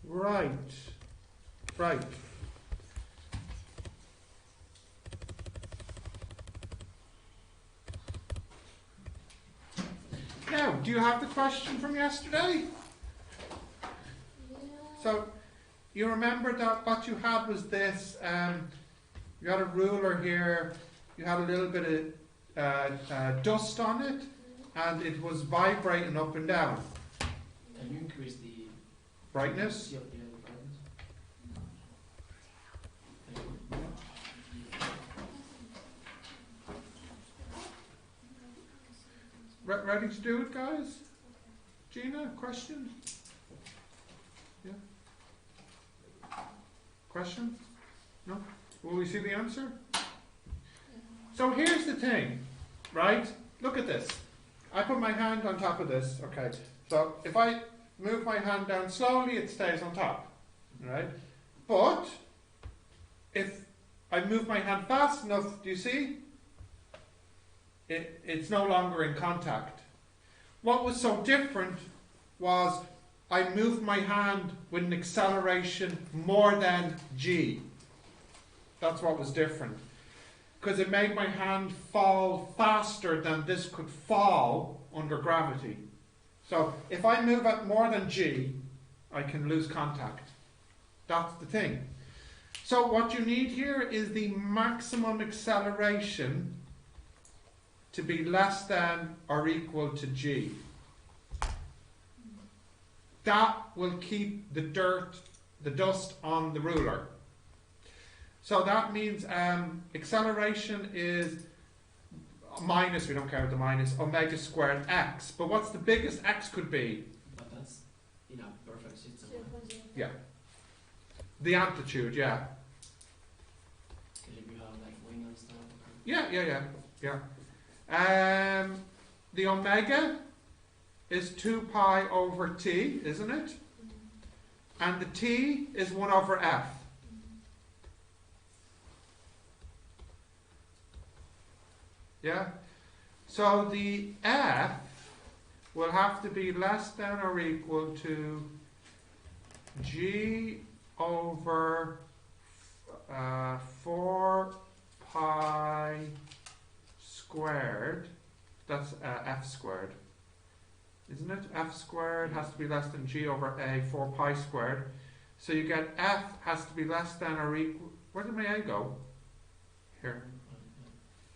Right. Right. Now, do you have the question from yesterday? Yeah. So, you remember that what you had was this, you had a ruler here, you had a little bit of dust on it, and it was vibrating up and down. Can you increase the Brightness? Yeah, the brightness. Ready to do it, guys? Gina, question? Yeah? Question? No? Will we see the answer? So here's the thing, right? Look at this. I put my hand on top of this, okay. So if I move my hand down slowly, it stays on top, right? But if I move my hand fast enough, do you see? It's no longer in contact. What was so different was I moved my hand with an acceleration more than g. That's what was different. Because it made my hand fall faster than this could fall under gravity. So if I move at more than g, I can lose contact. That's the thing. So what you need here is the maximum acceleration to be less than or equal to g. That will keep the dust on the ruler. So that means acceleration is minus, we don't care about the minus, omega squared x. But what's the biggest x could be? But that's in a perfect system. 0.05. Yeah. The amplitude, yeah. Because if you have like wing and stuff. Yeah. The omega is 2 pi over t, isn't it? And the t is 1 over f. Yeah? So the f will have to be less than or equal to g over 4 pi squared. That's f squared. Isn't it? F squared has to be less than g over a, 4 pi squared. So you get f has to be less than or equal. Where did my a go? Here.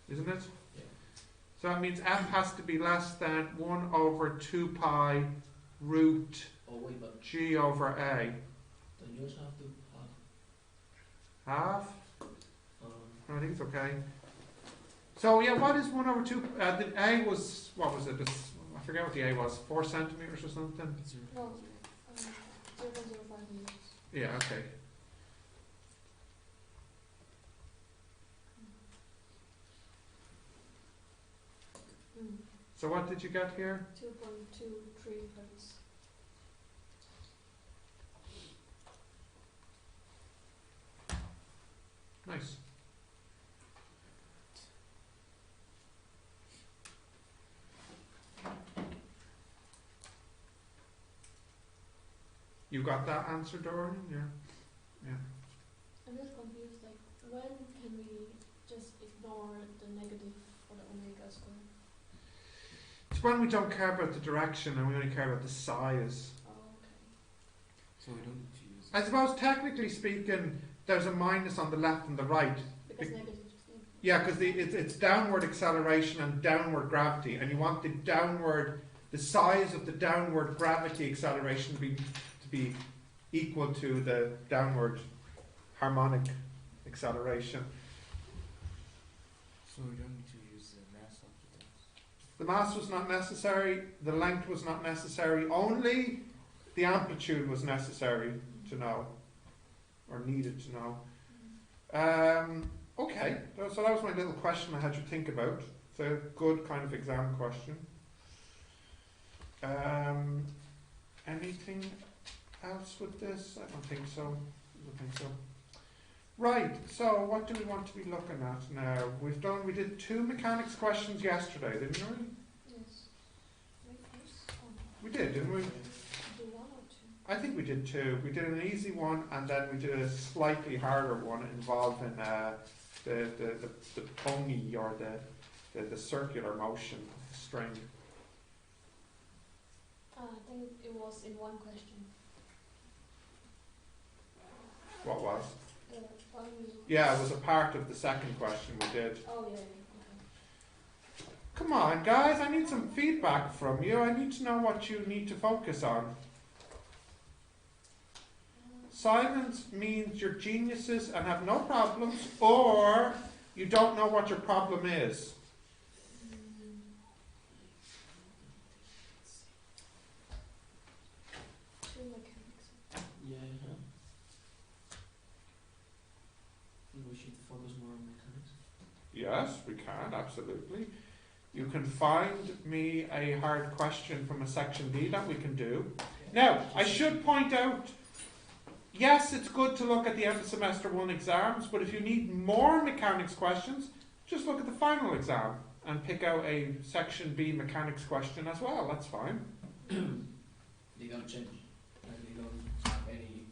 Isn't it? Yeah. So that means f has to be less than 1 over 2 pi root Oh wait, but g over a. don't you also have to have Half? I think it's okay. So yeah, what is 1 over 2? The a was, what was it? I forget what the a was. 4 centimeters or something? No, 0.05 meters. Yeah, okay. So what did you get here? 2.23 hertz. Nice. You got that answer, Dorian? Yeah. I'm just confused, like, when can we just ignore the negative for the omega square? It's when we don't care about the direction and we only care about the size. Oh, okay. so we don't need to use I suppose technically speaking, there's a minus on the left and the right. Because negative is Yeah, because it's downward acceleration and downward gravity, and you want the size of the downward gravity acceleration to be equal to the downward harmonic acceleration. So we don't need to use the mass of the dust. The mass was not necessary, the length was not necessary, only the amplitude was necessary to know, or needed to know. Okay, so that was my little question I had you think about. It's a good kind of exam question. Anything else with this? I don't think so. Right, so what do we want to be looking at now? We did 2 mechanics questions yesterday, didn't we? Yes. Wait, yes. Oh, We did, didn't we? do 1 or 2? I think we did two. We did an easy one, and then we did a slightly harder one involving the pungy, or the circular motion of the string. I think it was in one question. What was? Pungy. Yeah, it was a part of the second question we did. Oh, yeah, okay. Come on, guys, I need some feedback from you. I need to know what you need to focus on. Silence means you're geniuses and have no problems, or you don't know what your problem is. Two mechanics. Yeah, yeah. I think we should focus more on mechanics. Yes, we can, absolutely. You can find me a hard question from a section B that we can do. Now, I should point out, yes, it's good to look at the end of semester 1 exams, but if you need more mechanics questions, just look at the final exam and pick out a section B mechanics question as well. That's fine. They don't change. Like they don't have any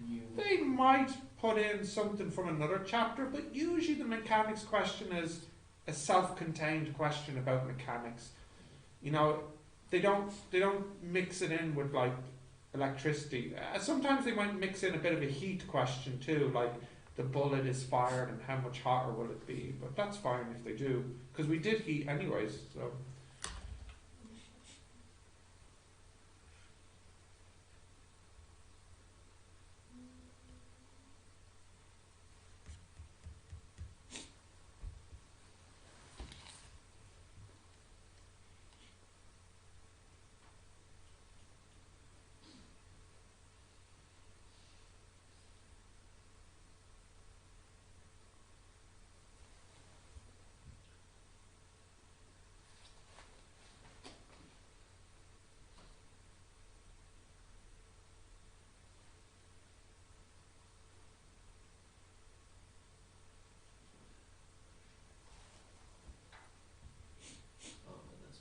new. They might put in something from another chapter, but usually the mechanics question is a self-contained question about mechanics. You know, they don't mix it in with like electricity. Sometimes they might mix in a bit of a heat question too, like the bullet is fired and how much hotter will it be, but that's fine if they do, because we did heat anyways, so. Oh, that's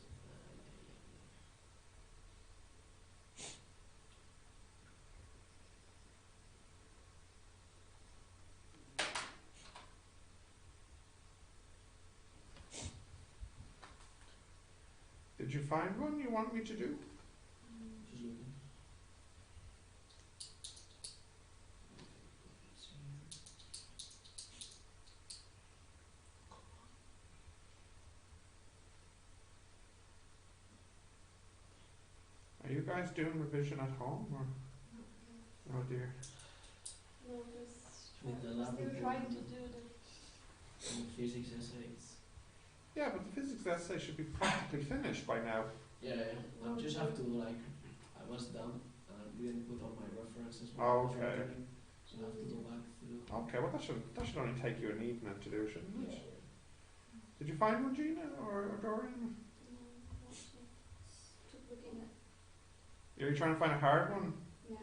Did you find one you want me to do? just looking. Are you guys doing revision at home, or? Oh dear. No, just With the lab still report. trying to do the. And physics essays. Yeah, but the physics essay should be practically finished by now. Yeah, yeah. I just have to like. I was done and I didn't put all my references. when I Oh, was okay. returning, so I have to go back through. Okay, well that should only take you an evening to do, shouldn't Yeah. it? Did you find one, Gina, or Dorian? No, not yet. Keep looking at. Are you trying to find a hard one? Yeah.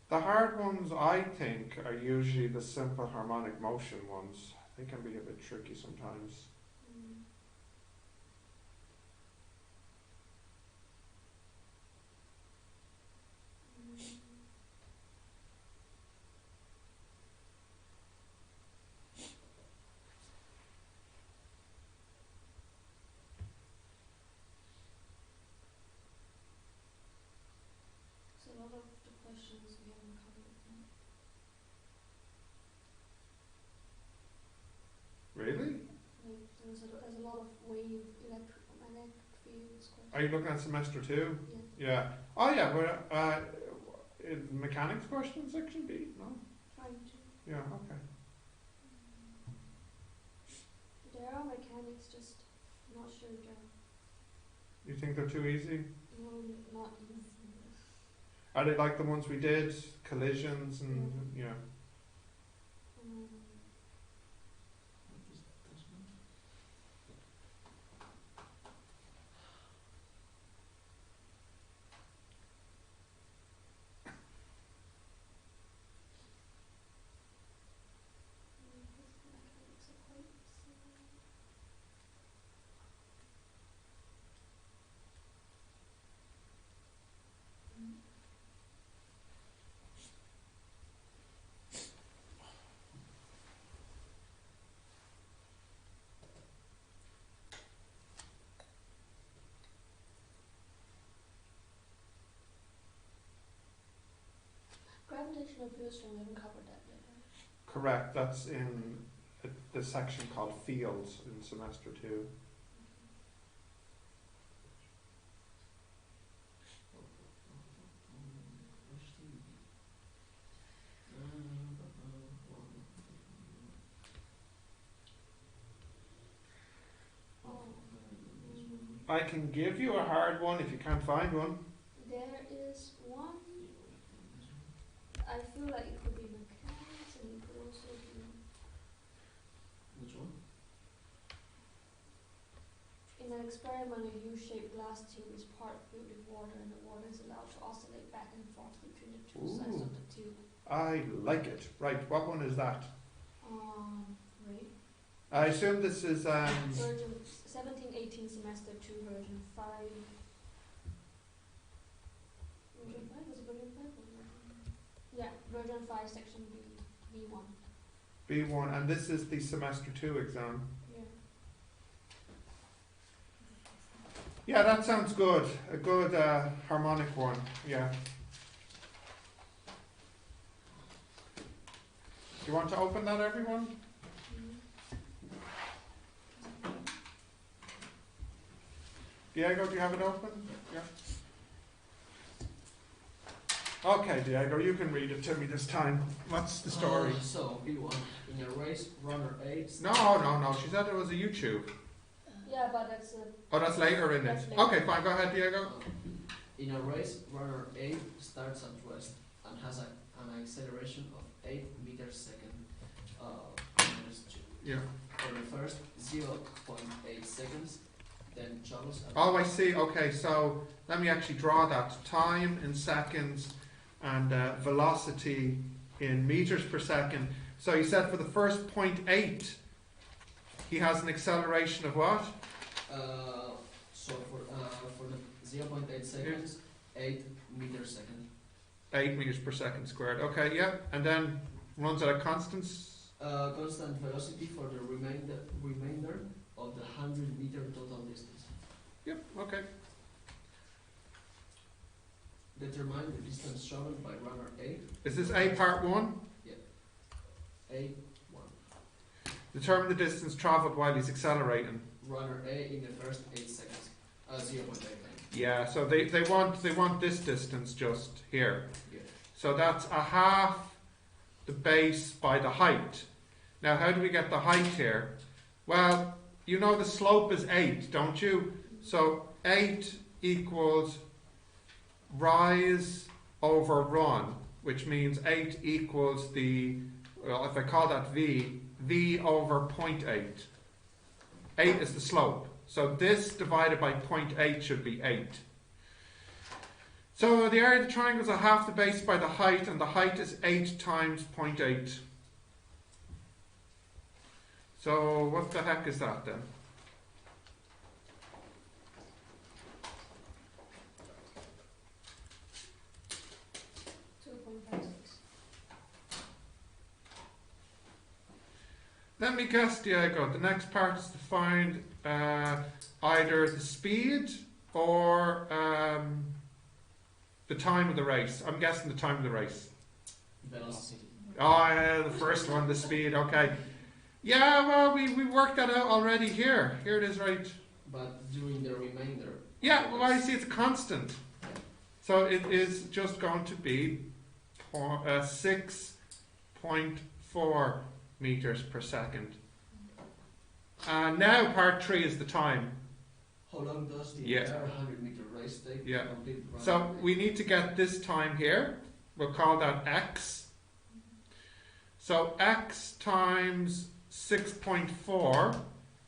The hard ones, I think, are usually the simple harmonic motion ones. They can be a bit tricky sometimes. Mm. Mm. So a lot of the questions we haven't covered yet. Really? Like there's a lot of wave electromagnetic fields questions. Are you looking at semester 2? Yeah, Yeah. Oh yeah, but in mechanics question section B? No? trying to. Yeah, okay. There are mechanics, just not sure they're You think they're too easy? not easy. Are they like the ones we did? Collisions and, yeah. Um, What was this one? mechanics are quite similar. gravitational fields, we haven't covered that yet. Right? Correct, that's in the section called Fields in semester 2. I can give you a hard one if you can't find one. There is one. I feel like it could be mechanics, and it could also be. Which one? In an experiment, a U-shaped glass tube is part filled with water, and the water is allowed to oscillate back and forth between the two sides of the tube. I like it. Right, what one is that? Right. I assume this is Version 17-18 semester 2, version 5. Version 5? Was it version 5 or version? Yeah, version 5, section B, B1. B1, and this is the semester 2 exam. Yeah. Yeah, that sounds good. A good harmonic one. Yeah. Do you want to open that, everyone? Diego, do you have it open? Yeah. Okay, Diego, you can read it to me this time. What's the story? So, B1. In a race, runner A... No. She said it was a YouTube. Yeah, but that's a... Oh, that's later in it. That's later. Okay, fine. Go ahead, Diego. In a race, runner A starts at rest and has an acceleration of 8 meters second, minus 2. Yeah. For the first 0.8 seconds, then travels at... Oh, I see. Okay, so let me actually draw that. Time in seconds and velocity in meters per second. So you said for the first 0.8, he has an acceleration of what? So for the 0.8 seconds, 8 meters second. 8 meters per second squared. Okay, yeah. And then runs at a constant? Constant velocity for the remainder of the 100 meter total distance. Yep, okay. Determine the distance traveled by runner A. Is this A part 1? A1. Determine the distance travelled while he's accelerating. Runner A in the first 8 seconds. 0.8. Yeah, so they want this distance just here. Yeah. So that's a half the base by the height. Now how do we get the height here? Well, you know the slope is 8, don't you? So 8 equals rise over run, which means 8 equals the, well, if I call that V over 0.8. 8 is the slope. So this divided by 0.8 should be 8. So the area of the triangle is a half the base by the height, and the height is 8 times 0.8. So what the heck is that then? Let me guess, Diego. The next part is to find either the speed or the time of the race. I'm guessing the time of the race. Velocity. Oh, yeah, the first one, the speed. Okay. Yeah, well, we worked that out already here. Here it is, right? But during the remainder. Yeah, well, I see it's a constant. So it is just going to be 6.4 meters per second. And now part 3 is the time. How long does the Yeah. entire 100 meter race take Yeah. to complete runner So A? we need to get this time here. We'll call that x. So x times 6.4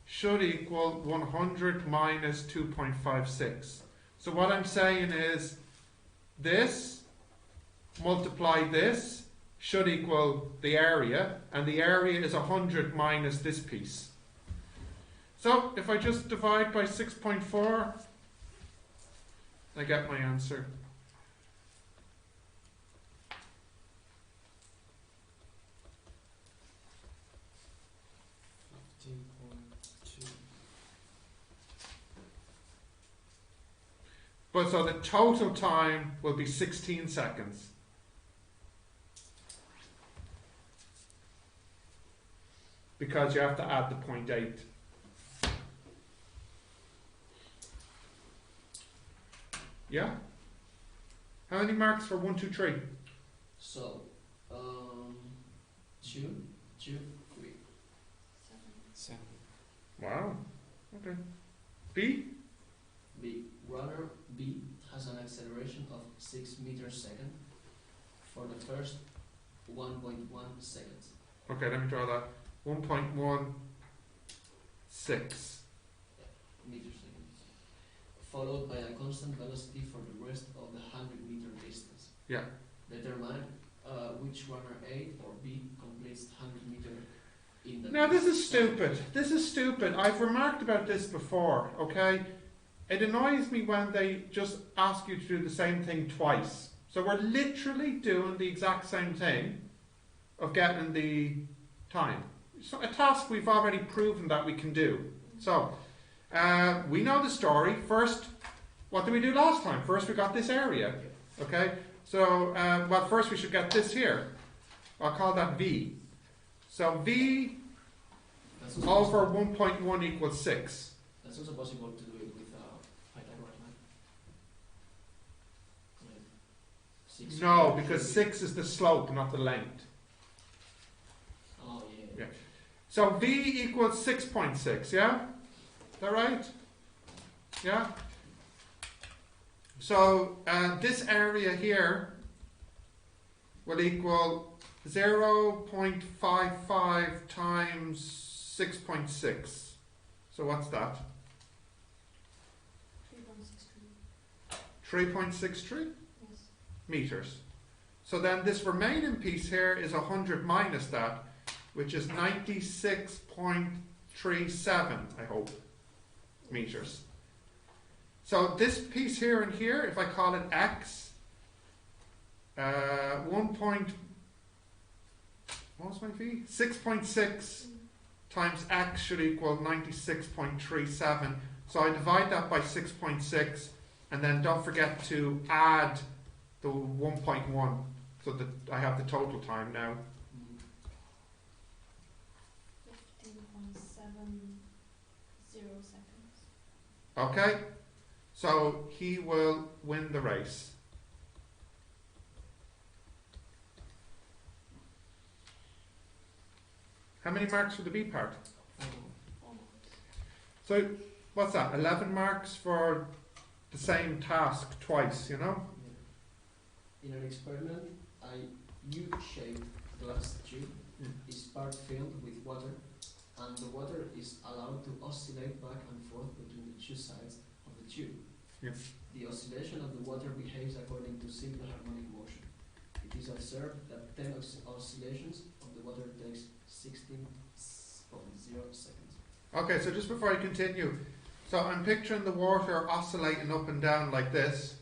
should equal 100 minus 2.56. So what I'm saying is this multiply this should equal the area, and the area is 100 minus this piece. So if I just divide by 6.4, I get my answer. But so the total time will be 16 seconds. because you have to add the 0.8. Yeah? How many marks for 1, 2, 3? So, 2, 2, 3. 7. 7. Wow. Okay. B? B. Runner B has an acceleration of 6 meters second for the first 1.1 seconds. Okay, let me draw that. 1.16. Meters second. Followed by a constant velocity for the rest of the 100-meter distance. Yeah. Determine which runner A or B completes 100 meter in the. Now this is stupid. This is stupid. I've remarked about this before, okay? It annoys me when they just ask you to do the same thing twice. So we're literally doing the exact same thing of getting the time. So a task we've already proven that we can do. So we know the story. First, what did we do last time? First we got this area, okay? So, well, first we should get this here. I'll call that V. So V That's also over possible- 1.1 equals 6. That's also possible to do it with Pythagoras, right? 6 No, because 6 is the slope, not the length. Oh, yeah. Yeah. So V equals 6.6, yeah? Is that right? Yeah? So this area here will equal 0.55 times 6.6. So what's that? 3.63. 3.63 Yes. meters. So then this remaining piece here is 100 minus that, which is 96.37, I hope, meters. So this piece here and here, if I call it x, what was my v? 6.6 times x should equal 96.37. So I divide that by 6.6, and then don't forget to add the 1.1, so that I have the total time now. 15.70 seconds. Okay? So he will win the race. How many marks for the B part? Almost. So what's that? 11 marks for the same task twice, you know? In an experiment, a U-shaped glass tube is part filled with water, and the water is allowed to oscillate back and forth between the two sides of the tube. Yes. The oscillation of the water behaves according to simple harmonic motion. It is observed that 10 oscillations of the water takes 16.0 seconds. Okay, so just before I continue, so I'm picturing the water oscillating up and down like this.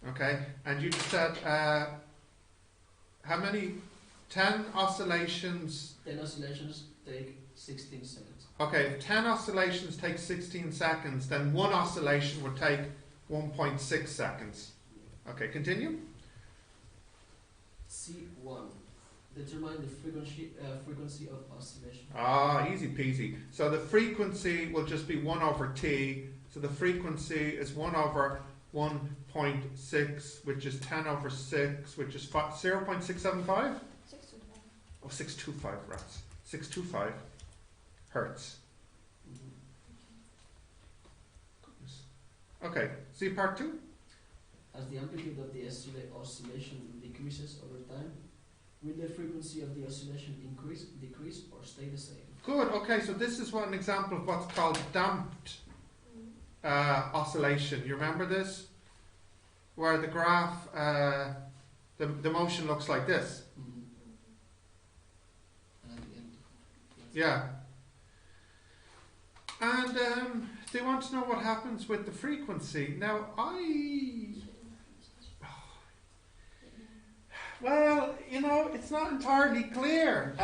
Okay, and you just said, how many? 10 oscillations. 10 oscillations take 16 seconds. Okay, if 10 oscillations take 16 seconds, then one oscillation would take 1.6 seconds. Okay, continue. C1. Determine the frequency of oscillation. Ah, easy peasy. So the frequency will just be 1 over t. So the frequency is 1 over 1.6, which is 10 over 6, which is 0.675? 6.25. Oh, 625 rats. 625 hertz. Goodness. Okay, see part 2? As the amplitude of the oscillation decreases over time, will the frequency of the oscillation increase, decrease, or stay the same? Good, okay, so this is an example of what's called damped oscillation. You remember this? Where the graph, the motion looks like this. And at the end. Yeah. And they want to know what happens with the frequency. Now, well, you know, it's not entirely clear.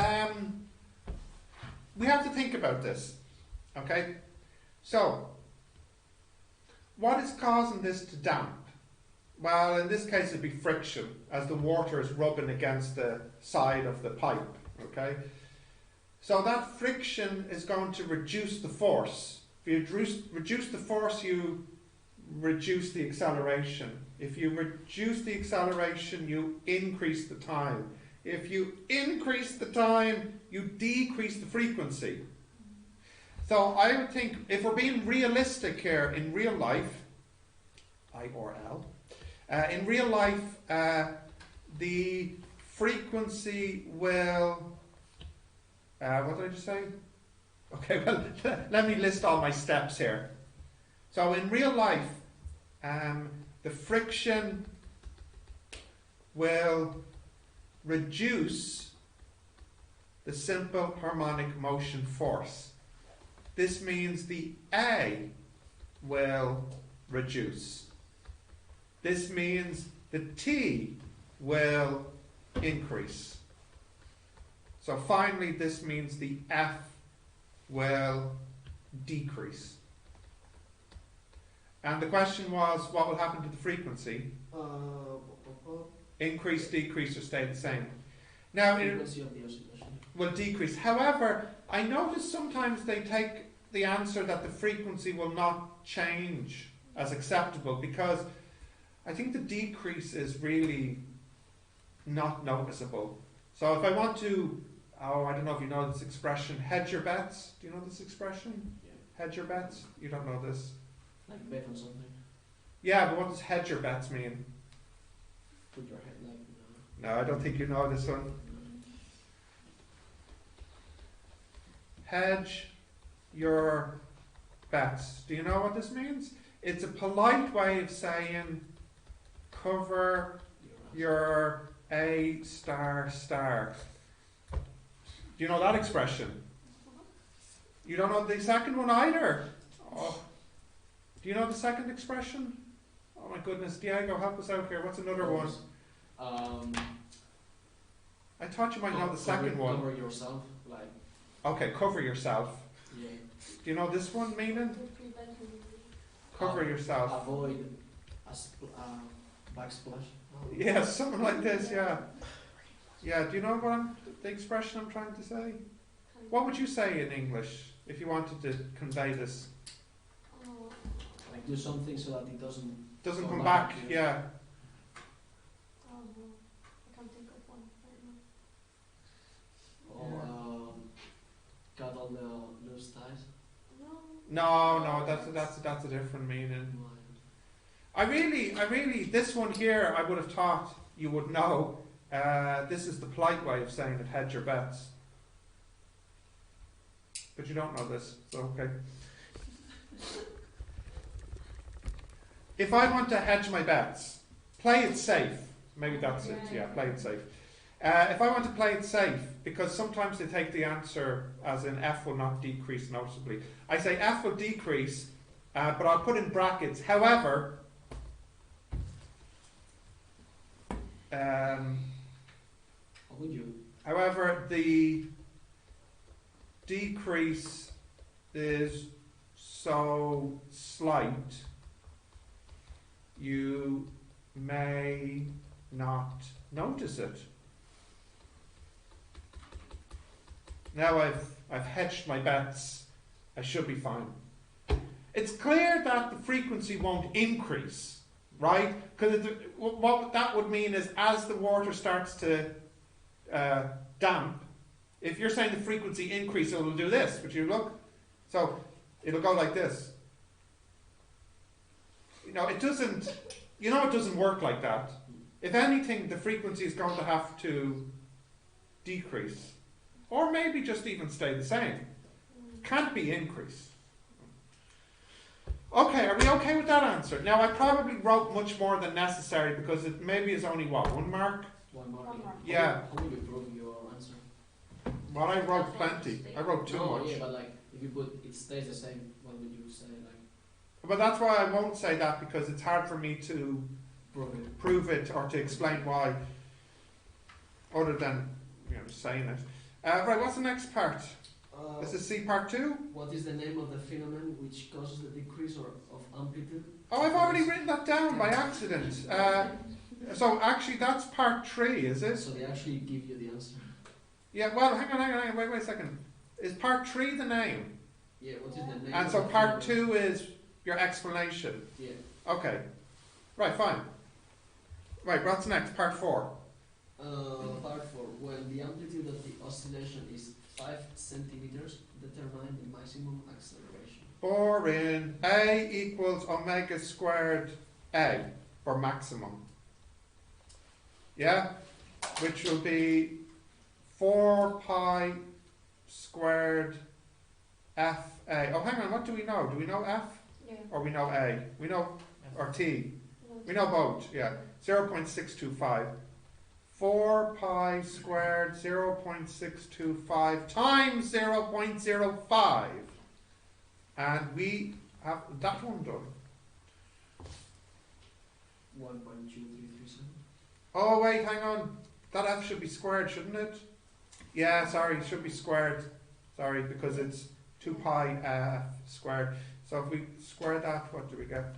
We have to think about this. Okay? So, what is causing this to damp? Well, in this case, it'd be friction, as the water is rubbing against the side of the pipe. Okay? So that friction is going to reduce the force. If you reduce the force, you reduce the acceleration. If you reduce the acceleration, you increase the time. If you increase the time, you decrease the frequency. So I would think, if we're being realistic here, in real life, I or L, in real life, the frequency will, what did I just say? Okay, well, let me list all my steps here. So in real life, the friction will reduce the simple harmonic motion force. This means the A will reduce. This means the T will increase. So finally, this means the F will decrease. And the question was, what will happen to the frequency? Increase, decrease, or stay the same? Now, it will decrease. However, I notice sometimes they take the answer that the frequency will not change as acceptable, because I think the decrease is really not noticeable. So if I want to, I don't know if you know this expression, hedge your bets. Do you know this expression? Yeah. Hedge your bets? You don't know this? Like bet on something. Yeah, but what does hedge your bets mean? Put your head like. No, I don't think you know this one. Hedge your bets. Do you know what this means? It's a polite way of saying cover your A star star. Do you know that expression? You don't know the second one either? Oh. Do you know the second expression? Oh my goodness, Diego, help us out here. What's another one? I thought you might know the second one. Cover yourself, like. Okay, cover yourself. Yeah. Do you know this one meaning? Cover yourself. Avoid a backsplash. Yeah, something like this, yeah. Yeah, do you know the expression I'm trying to say? What would you say in English if you wanted to convey this? Like do something so that it doesn't come back, yeah. Oh no, I can't think of one right now. Or cut all the loose ties. No, that's a different meaning. I really, this one here, I would have thought you would know. This is the polite way of saying it, hedge your bets. But you don't know this, so okay. If I want to hedge my bets, play it safe. Maybe that's it, yeah, play it safe. If I want to play it safe, because sometimes they take the answer as in F will not decrease noticeably. I say F will decrease, but I'll put in brackets, however, would you? However, the decrease is so slight, you may not notice it. Now I've hedged my bets, I should be fine. It's clear that the frequency won't increase, right? Because what that would mean is as the water starts to damp, if you're saying the frequency increase, it will do this, would you look? So it'll go like this. It doesn't work like that. If anything, the frequency is going to have to decrease. Or maybe just even stay the same. Can't be increase. Okay, are we okay with that answer? Now, I probably wrote much more than necessary because it maybe is only, what, 1 mark? 1 mark. Yeah. How will you prove your answer? Well, I wrote plenty. I wrote too much. Yeah, but like, if you put it stays the same, what would you say? Like, but that's why I won't say that, because it's hard for me to prove it or to explain why, other than saying it. Right, what's the next part? This is C part 2. What is the name of the phenomenon which causes the decrease of amplitude? Oh, I've already written that down by accident. So actually that's part 3, is it? So they actually give you the answer. Yeah, well, hang on, wait a second. Is part 3 the name? Yeah, what is the name? And of so the part field? 2 is your explanation. Yeah. Okay. Right, fine. Right, what's next? Part 4. Part 4. When the amplitude of the oscillation is 5 centimeters, determine the maximum acceleration. Boring. A equals omega squared A for maximum. Yeah? Which will be 4 pi squared FA. Oh, hang on, what do we know? Do we know F Yeah. or we know A? We know, or T? No, We know both, yeah. 0.625. 4 pi squared 0.625 times 0.05. And we have that one done. 1.2337. Oh, wait, hang on. That F should be squared, shouldn't it? Yeah, sorry, it should be squared. Sorry, because it's 2 pi F squared. So if we square that, what do we get?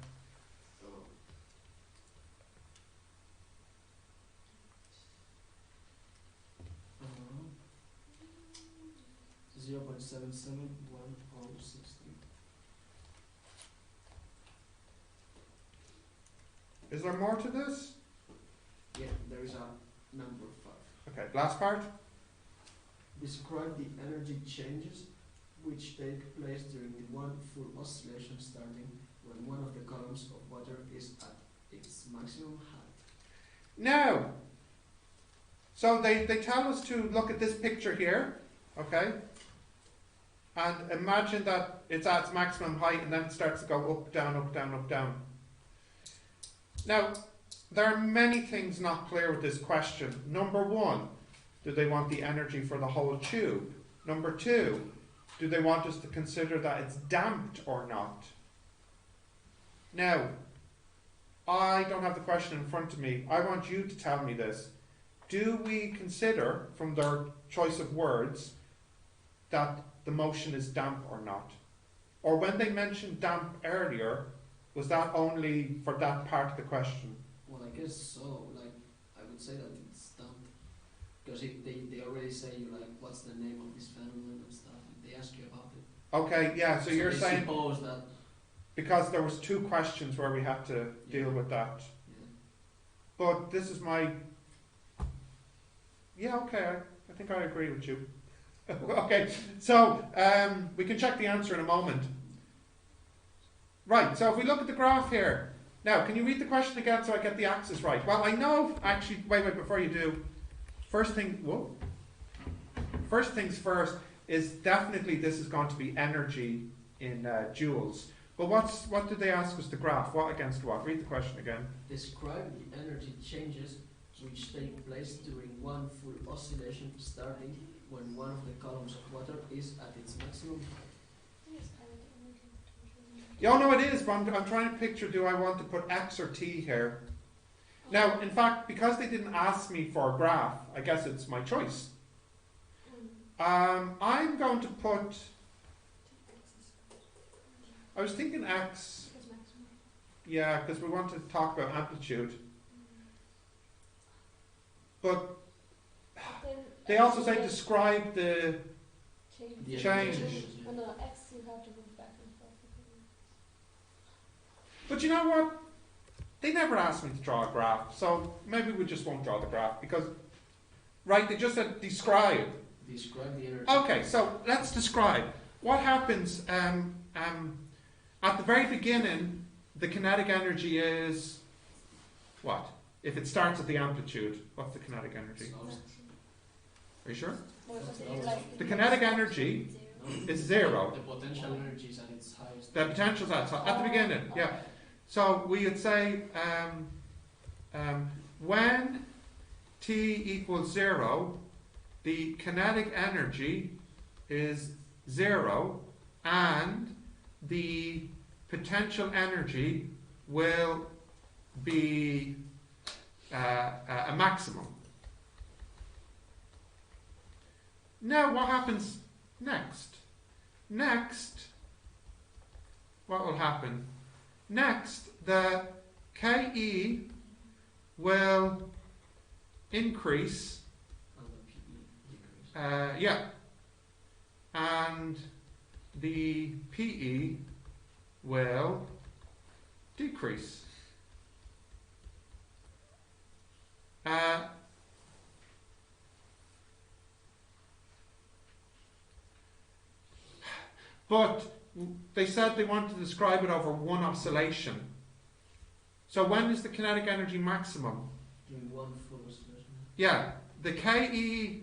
0.771063. Is there more to this? Yeah, there is a number 5. Okay, last part. Describe the energy changes which take place during the one full oscillation starting when one of the columns of water is at its maximum height. Now, so they tell us to look at this picture here, okay? And imagine that it's at its maximum height and then it starts to go up, down, up, down, up, down. Now, there are many things not clear with this question. Number 1, do they want the energy for the whole tube? Number 2, do they want us to consider that it's damped or not? Now, I don't have the question in front of me. I want you to tell me this. Do we consider, from their choice of words, that the motion is damp or not? Or when they mentioned damp earlier, was that only for that part of the question? Well, I guess so. Like, I would say that it's damped. Because they already say, like, what's the name of this phenomenon and stuff. And they ask you about it. Okay, yeah, so you're they saying, suppose that, because there was 2 questions where we had to deal with that. yeah. But this is my... Yeah, okay, I think I agree with you. Okay, so we can check the answer in a moment. Right, so if we look at the graph here. Now, can you read the question again so I get the axis right? Well, I know, actually, wait, before you do. First things first is definitely this is going to be energy in joules. But what did they ask us to graph? What against what? Read the question again. Describe the energy changes which take place during one full oscillation starting when one of the columns of water is at its maximum height. Yeah, no, it is, but I'm trying to picture, do I want to put X or T here? Now, in fact, because they didn't ask me for a graph, I guess it's my choice. I'm going to put, I was thinking X, yeah, because we want to talk about amplitude. But they also say describe the change. On the X you have to move back and forth. But you know what? They never asked me to draw a graph, so maybe we just won't draw the graph because, right, they just said describe. Describe the energy. Okay, so let's describe. What happens at the very beginning, the kinetic energy is what? If it starts at the amplitude, what's the kinetic energy? Are you sure? The kinetic energy is 0. The potential energy is at its highest. The potential is at the beginning, yeah. So we would say when T equals 0, the kinetic energy is 0 and the potential energy will be a maximum. Now what happens next? Next, what will happen? Next, the KE will increase. And the PE decrease. and the PE will decrease. But they said they wanted to describe it over one oscillation. So when is the kinetic energy maximum? During one full oscillation. Yeah, the KE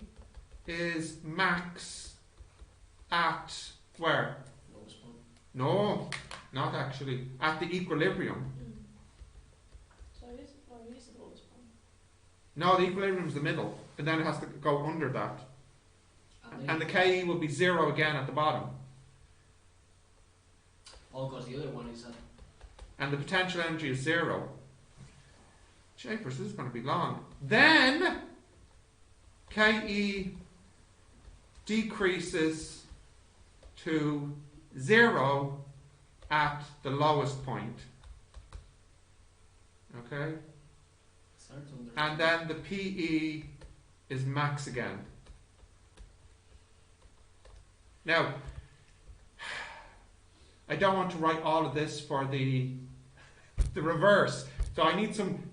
is max at where? Lowest point. No, not actually. At the equilibrium. So it is the lowest point. No, the equilibrium is the middle, and then it has to go under that. And the KE will be 0 again at the bottom. Oh, because the other one is at. And the potential energy is 0. Shapers, this is going to be long. Then KE decreases to 0 at the lowest point. Okay? And then the PE is max again. Now, I don't want to write all of this for the reverse. So I need some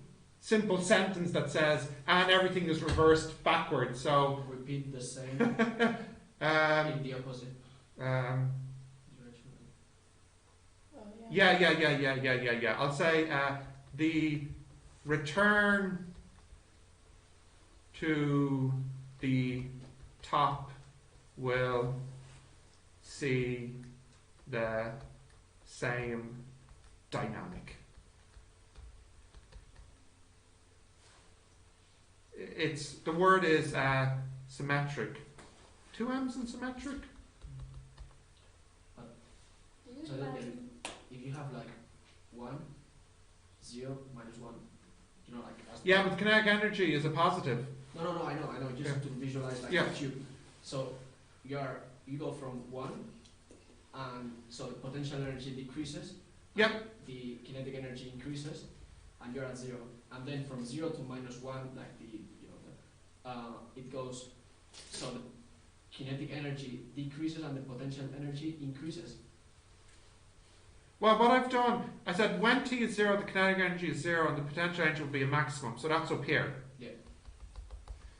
simple sentence that says, and everything is reversed backwards. So repeat the same in the opposite direction. Oh, yeah. Yeah. I'll say the return to the top will see the same dynamic. It's the word is symmetric. 2 M's in symmetric. Do you So then imagine? if you have like 1, 0, minus 1, you know, like. Yeah, but kinetic energy is a positive. No, I know. Just to visualize like a tube. So you go from 1, and so the potential energy decreases. Yep. The kinetic energy increases, and you're at 0. And then from 0 to minus 1, like it goes. So the kinetic energy decreases and the potential energy increases. Well, what I've done, I said when T is 0, the kinetic energy is 0, and the potential energy will be a maximum. So that's up here. Yeah.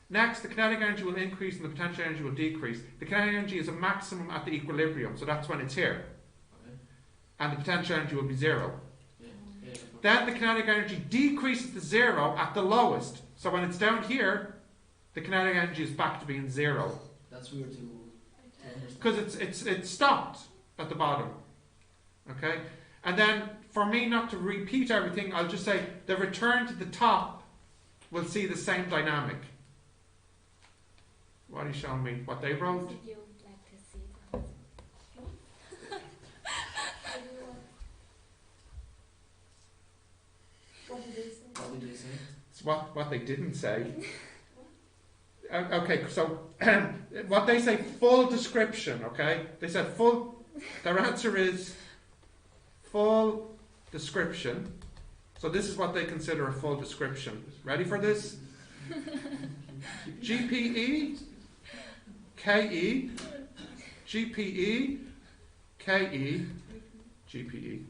Next, the kinetic energy will increase and the potential energy will decrease. The kinetic energy is a maximum at the equilibrium, so that's when it's here. Okay. And the potential energy will be 0. Yeah. Then the kinetic energy decreases to 0 at the lowest. So when it's down here, the kinetic energy is back to being 0. That's weird to understand. Because it's stopped at the bottom. Okay? And then, for me not to repeat everything, I'll just say the return to the top will see the same dynamic. What are you showing me? What they wrote? Would you like to see that? What did they say? What did they say? It's what they didn't say. Okay, so what they say, full description, okay? They said full, their answer is full description. So this is what they consider a full description. Ready for this? GPE, KE, GPE, KE, GPE.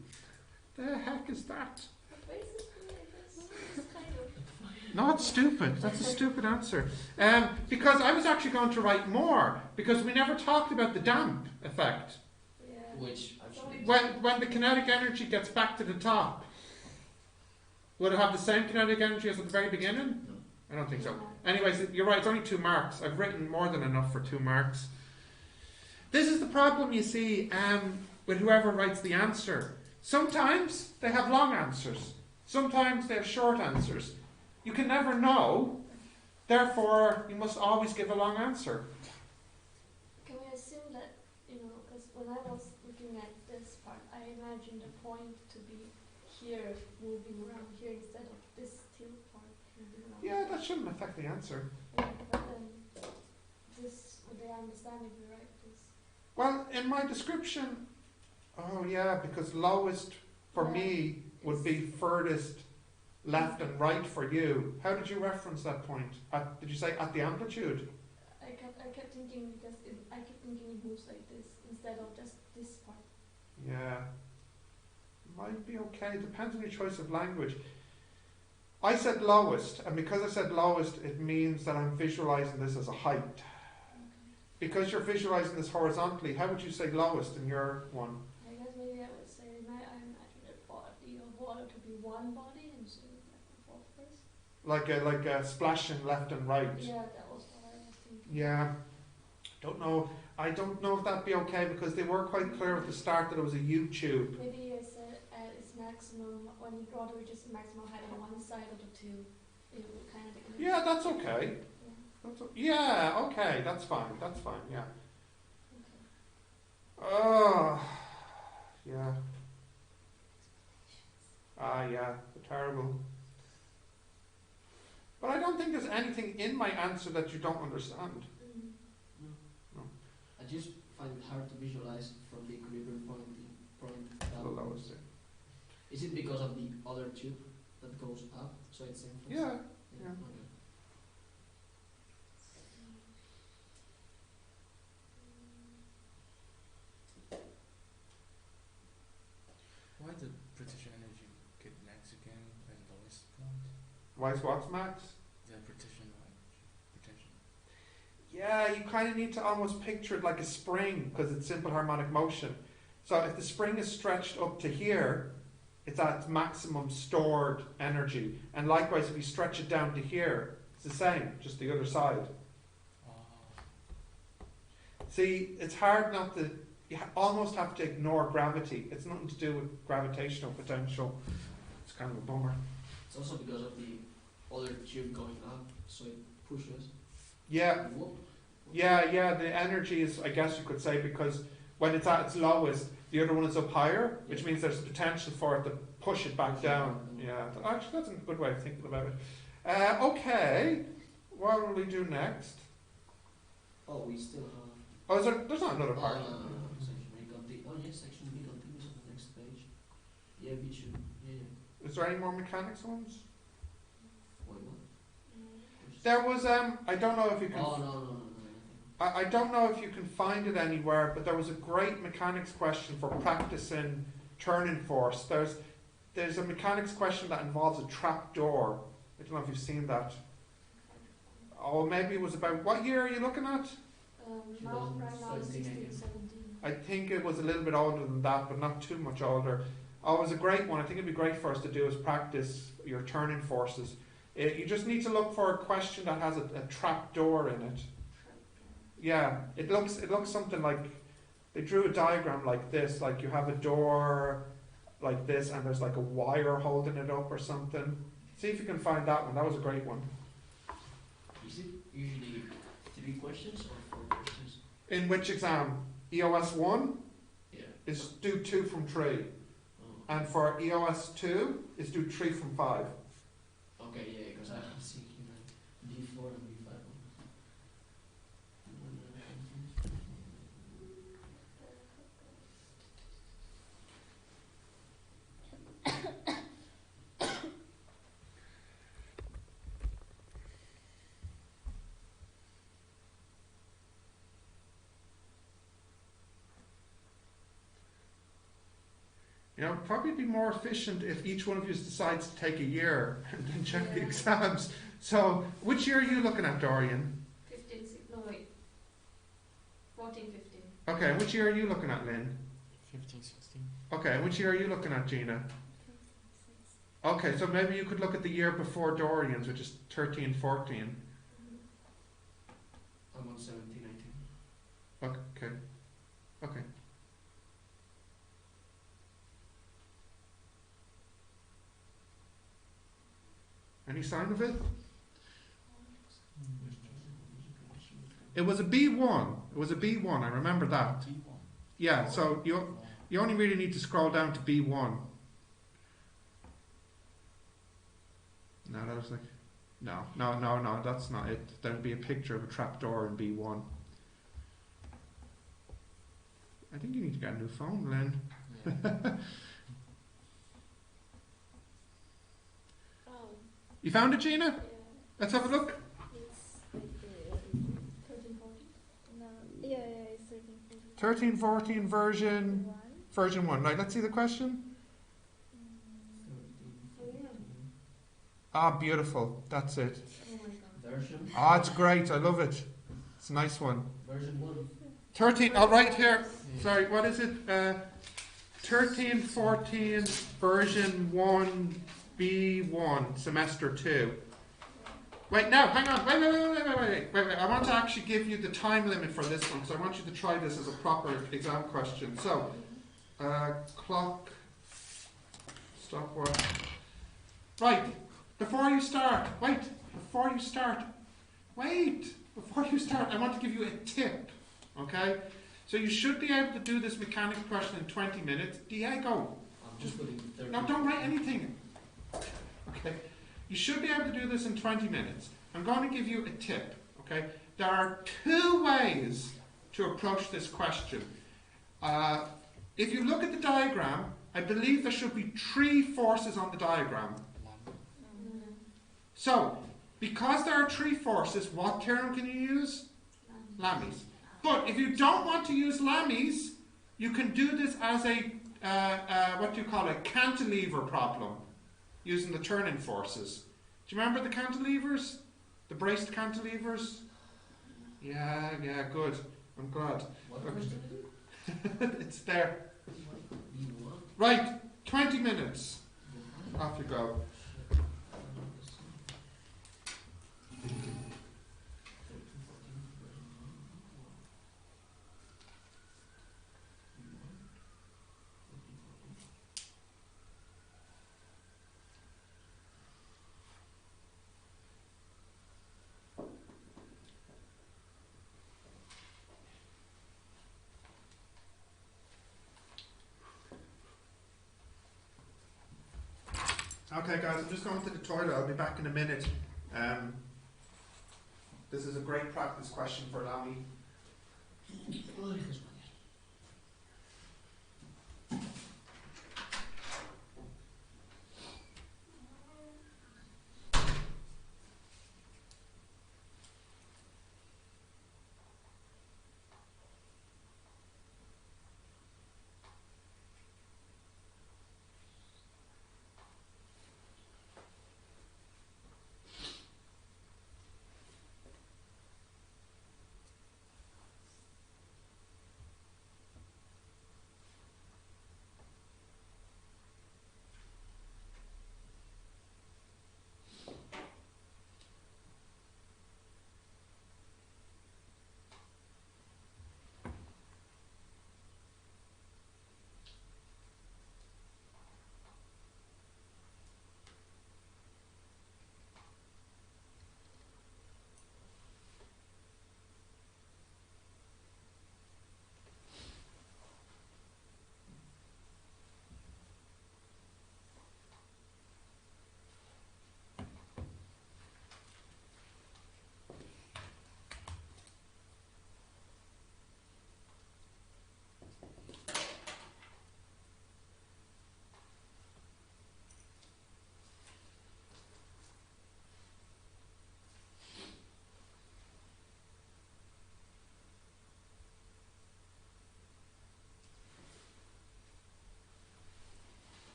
The heck is that? Basically, I guess it's kind of. No, it's stupid. That's a stupid answer. Because I was actually going to write more, because we never talked about the damp effect. Yeah. Which actually. When the kinetic energy gets back to the top, would it have the same kinetic energy as at the very beginning? No. I don't think so. Anyways, you're right, it's only 2 marks. I've written more than enough for 2 marks. This is the problem, you see, with whoever writes the answer. Sometimes they have long answers. Sometimes they have short answers. You can never know, therefore you must always give a long answer. Can we assume that, because when I was looking at this part, I imagined the point to be here, moving around here, instead of this tilt part moving around. Yeah, that shouldn't affect the answer. Yeah, but then, would they understand if we write this? Well, in my description, oh yeah, because lowest for me would be furthest left and right for you. How did you reference that point? Did you say at the amplitude? I kept thinking because I keep thinking it moves like this instead of just this part. Yeah. Might be okay. Depends on your choice of language. I said lowest, and because I said lowest, it means that I'm visualizing this as a height. Okay. Because you're visualizing this horizontally, how would you say lowest in your one? I guess maybe I would say I imagine the body of water to be one body and so back and forth first. Like a splashing left and right. Yeah, that was what I was thinking. Yeah. Don't know. I don't know if that'd be okay because they were quite clear at the start that it was a U-tube. Maybe I said it's maximum when you water reaches the maximum height on one side of the tube. It will kind of. Yeah, that's okay. Yeah. Yeah, okay, that's fine. That's fine. Yeah. Okay. Oh, yeah. Yeah, terrible. But I don't think there's anything in my answer that you don't understand. No. I just find it hard to visualize from the equilibrium point The down. lowest thing. Is it because of the other tube that goes up, so it's influenced? Yeah. Yeah. Okay. Why the British energy get max again at lowest point? Why is what's max? The British protection. Yeah, you kind of need to almost picture it like a spring because it's simple harmonic motion. So if the spring is stretched up to here, it's at its maximum stored energy. And likewise, if you stretch it down to here, it's the same, just the other side. See, it's hard not to, you almost have to ignore gravity. It's nothing to do with gravitational potential. It's kind of a bummer. It's also because of the other tube going up, so it pushes. Yeah, Whoop. yeah, the energy is, I guess you could say, because when it's at its lowest, the other one is up higher, which means there's potential for it to push it back down. Yeah, actually that's a good way of thinking about it. Okay, what will we do next? Oh, we still have. Oh, there's not another part. Section B continues. Oh, yes, section B continues on the next page. Yeah, we should. Yeah. Is there any more mechanics ones? Wait, what? There was, I don't know if you can... Oh, no. I don't know if you can find it anywhere, but there was a great mechanics question for practicing turning force. There's a mechanics question that involves a trap door. I don't know if you've seen that. Oh, maybe it was about, what year are you looking at? Now, right now it's 16, 17. 17. I think it was a little bit older than that, but not too much older. Oh, it was a great one. I think it'd be great for us to do is practice your turning forces. You just need to look for a question that has a trap door in it. Yeah, it looks something like, they drew a diagram like this, like you have a door like this and there's like a wire holding it up or something. See if you can find that one. That was a great one. Is it usually 3 questions or 4 questions? In which exam? EOS 1 Yeah. is do 2 from 3. Oh. And for EOS 2 is do 3 from 5. Okay, yeah, because I was thinking like D4 and D5. You know, it'd probably be more efficient if each one of you decides to take a year and then check the exams. So, which year are you looking at, Dorian? 15, no wait. 14, 15. Okay, which year are you looking at, Lynn? 15, 16. Okay, which year are you looking at, Gina? Okay, so maybe you could look at the year before Dorian's, which is 13, 14. I'm on 17, 19. Okay. Any sign of it? It was a B1. It was a B1, I remember that. T1. Yeah, so you only really need to scroll down to B1. No, that was like... No, that's not it. There'd be a picture of a trapdoor in B1. I think you need to get a new phone, Lynn. Yeah. Oh, You found it, Gina? Yeah. Let's have a look. it's like 13, 14. 1314 version, One. version 1. Right, let's see the question. 13, 14. Ah, beautiful. That's it. Oh my god. Version. Ah, it's great. I love it. It's a nice one. Version 1. 13, I'll write here. Sorry, what is it? 1314 version 1B1, semester 2. Wait, no, hang on. Wait. I want to actually give you the time limit for this one because I want you to try this as a proper exam question. So, clock, stopwatch. Right, before you start, I want to give you a tip, okay? So you should be able to do this mechanics question in 20 minutes. Diego, I'm just putting 13. no, don't write anything. Okay, you should be able to do this in 20 minutes. I'm going to give you a tip, okay? There are 2 ways to approach this question. If you look at the diagram, I believe there should be 3 forces on the diagram. So, because there are 3 forces, what term can you use? Lammy's. But if you don't want to use Lammy's, you can do this as a, what do you call it, cantilever problem, using the turning forces. Do you remember the cantilevers? The braced cantilevers? Yeah, good. I'm glad. What question is it? It's there. B1. Right, 20 minutes. Off you go. 13, 14, version 1. Okay, guys, I'm just going to the toilet. I'll be back in a minute. This is a great practice question for Lammy.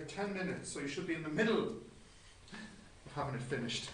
about 10 minutes, so you should be in the middle of having it finished.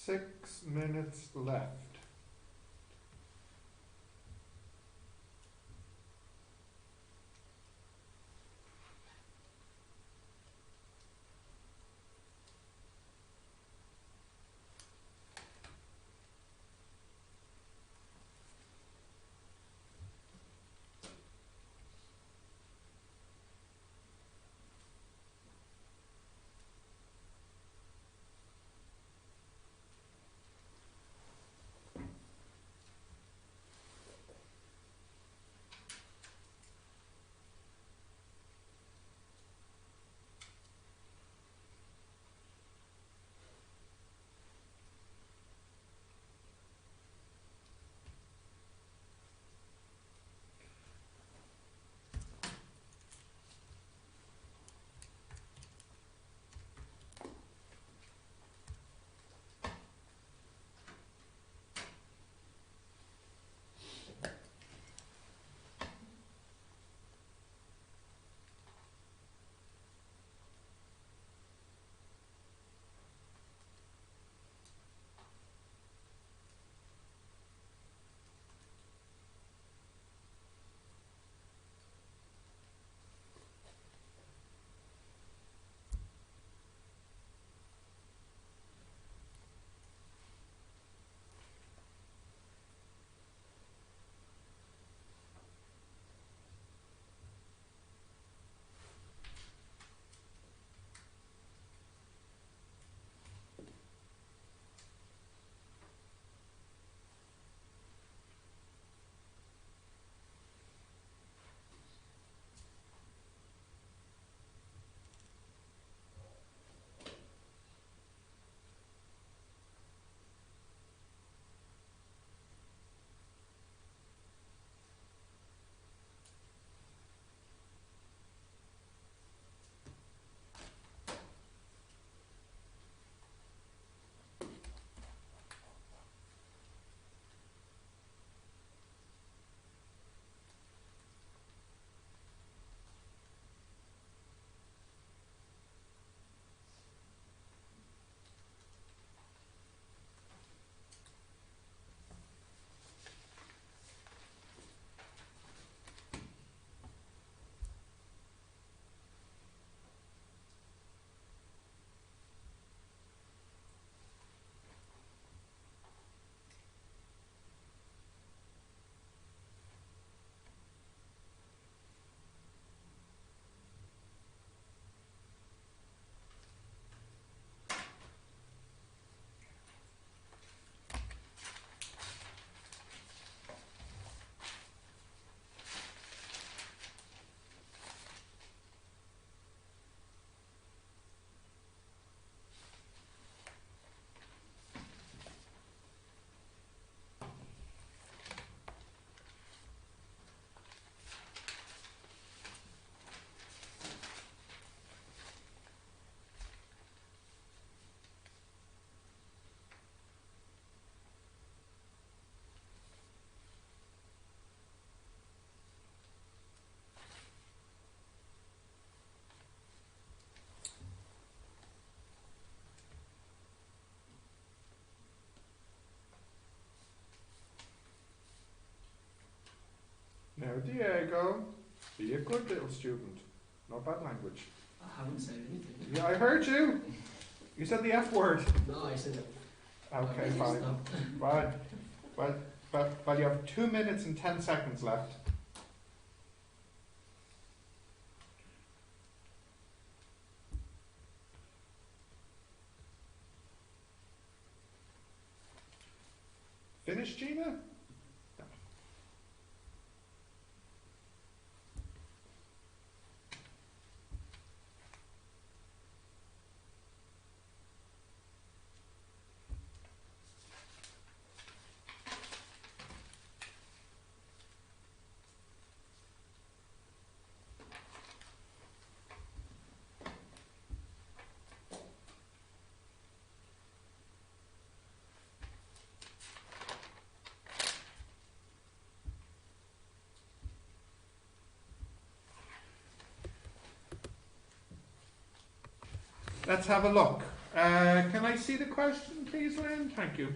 Six minutes left. Now, Diego, be a good little student. No bad language. I haven't said anything. Yeah, I heard you. You said the F word. No, I said that. Okay, fine. But you have 2 minutes and 10 seconds left. Finished, Gina? Let's have a look. Can I see the question, please, Lynn? Thank you.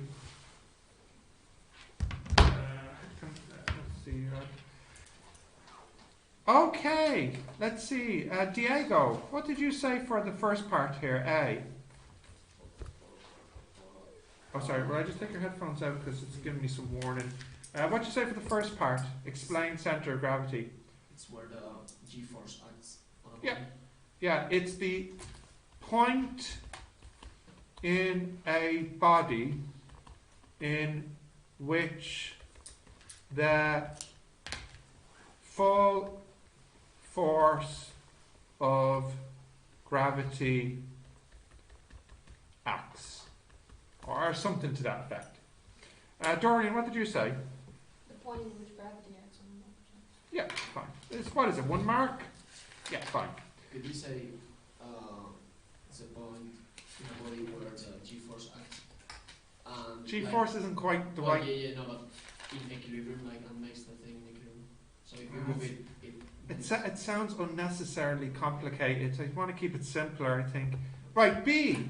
Let's see. Okay, let's see. Diego, what did you say for the first part here? A. Oh, sorry. Will I just take your headphones out because it's giving me some warning? What did you say for the first part? Explain center of gravity. It's where the G-force acts on a Yeah. body. Yeah, it's the point in a body in which the full force of gravity acts, or something to that effect. Dorian, what did you say? The point in which gravity acts on the motion. Yeah, fine. What is it, 1 mark? Yeah, fine. Could you say it's a point in a body where the G-force acts? And G-force isn't quite the well, right... Yeah, no, but in equilibrium, and makes the thing in equilibrium. So if you move it, It sounds unnecessarily complicated. I want to keep it simpler, I think. Right, B.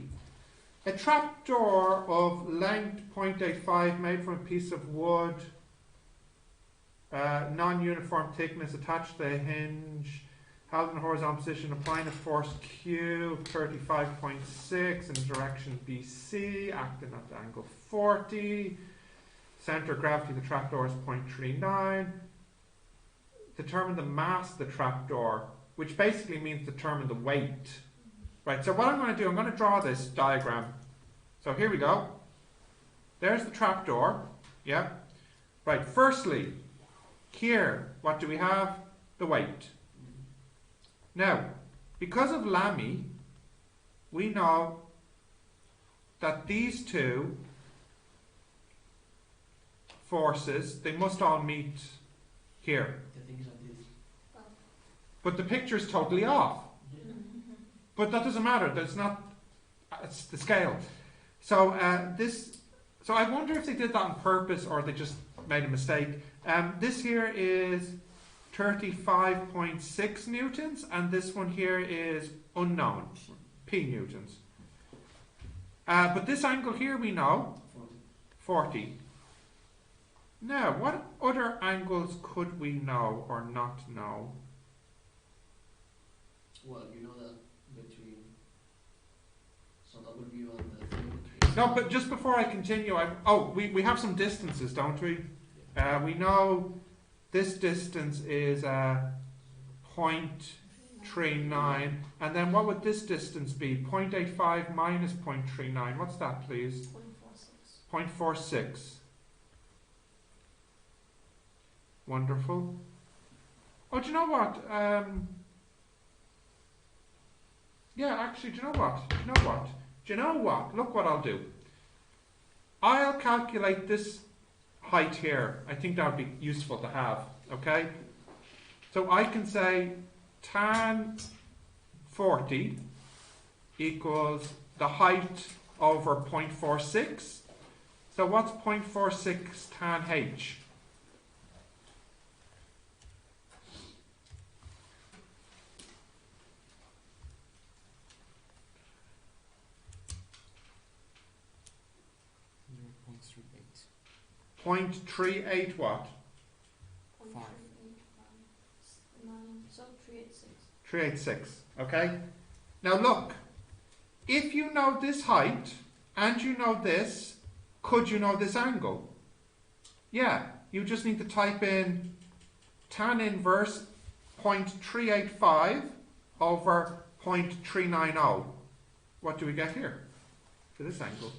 A trapdoor of length 0.85 made from a piece of wood, non-uniform thickness, attached to a hinge, held in a horizontal position, applying a force Q of 35.6 in the direction BC, acting at the angle 40. Centre of gravity of the trapdoor is 0.39. Determine the mass of the trapdoor, which basically means determine the weight. Right, so what I'm going to do, I'm going to draw this diagram. So here we go. There's the trapdoor. Yeah. Right, firstly, here, what do we have? The weight. Now, because of Lamy, we know that these two forces, they must all meet here. the things like this. But the picture's totally off. Yeah. But that doesn't matter. That's not. It's the scale. So So I wonder if they did that on purpose or they just made a mistake. This here is 35.6 newtons, and this one here is unknown, p newtons. But this angle here we know, 40. Now, what other angles could we know or not know? Well, you know that between W and the thing. No, but just before I continue, we have some distances, don't we? We know this distance is 0.39, and then what would this distance be? 0.85 minus 0.39. What's that, please? 0.46. 0.46. Wonderful. Oh, do you know what? Yeah, actually, do you know what? Do you know what? Look what I'll do. I'll calculate this height here. I think that would be useful to have, okay? So I can say tan 40 equals the height over 0.46. So what's 0.46 tan h? .38 what? 5. 386. 386. Okay? Now look, if you know this height and you know this, could you know this angle? Yeah, you just need to type in tan inverse 0.385 over 0.390. What do we get here for this angle?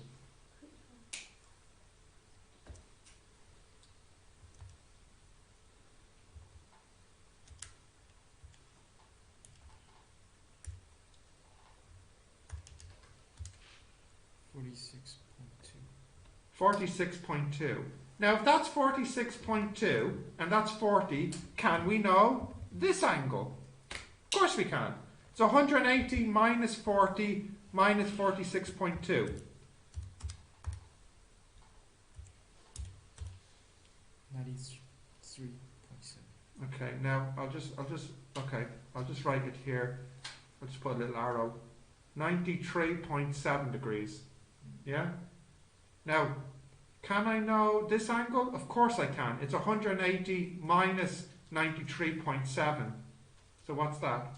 $46.2. 46.2. Now if that's 46.2 and that's 40, can we know this angle? Of course we can. So 180 minus 40 minus 46.2. 93.7. Okay, now I'll just write it here. I'll just put a little arrow. 93.7 degrees. Yeah? Now, can I know this angle? Of course I can. It's 180 minus 93.7. So what's that?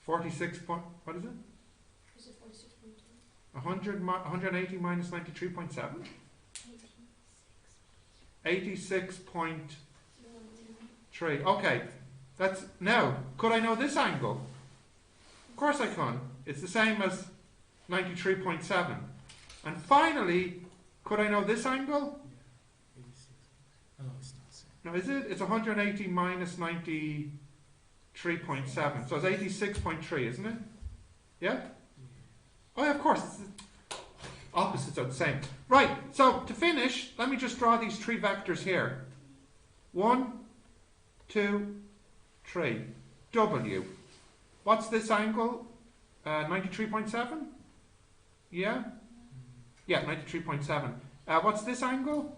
46 point, what is it? Is it 46.2? 180 minus 93.7? 86.3. Okay, that's, now, could I know this angle? Of course I can. It's the same as 93.7. And finally, could I know this angle? Yeah, 86. Oh, it's not the same. No, is it? It's 180 minus 93.7. So it's 86.3, isn't it? Yeah? Yeah. Oh, yeah, of course. It's opposites are the same. Right, so to finish, let me just draw these three vectors here. 1, 2, 3. W. What's this angle? 93.7? Yeah? Yeah, 93.7. What's this angle?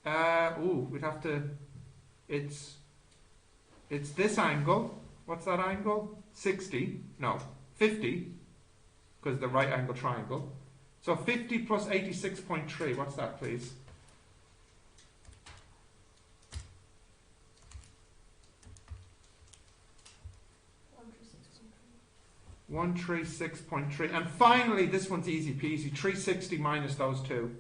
We'd have to... It's this angle. What's that angle? 60. No, 50. Because the right angle triangle. So 50 plus 86.3. What's that, please? 136.3. And finally, this one's easy peasy. 360 minus those two.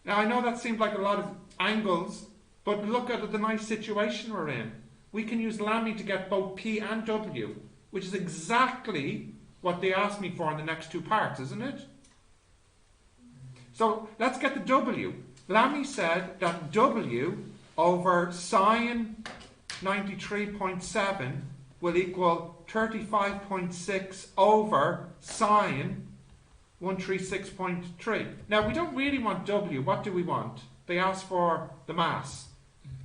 Now I know that seemed like a lot of angles, but look at the nice situation we're in. We can use Lamy to get both P and W, which is exactly what they asked me for in the next two parts, isn't it? So let's get the W. Lamy said that W over sine 93.7 will equal 35.6 over sine 136.3. Now we don't really want W. What do we want? They asked for the mass.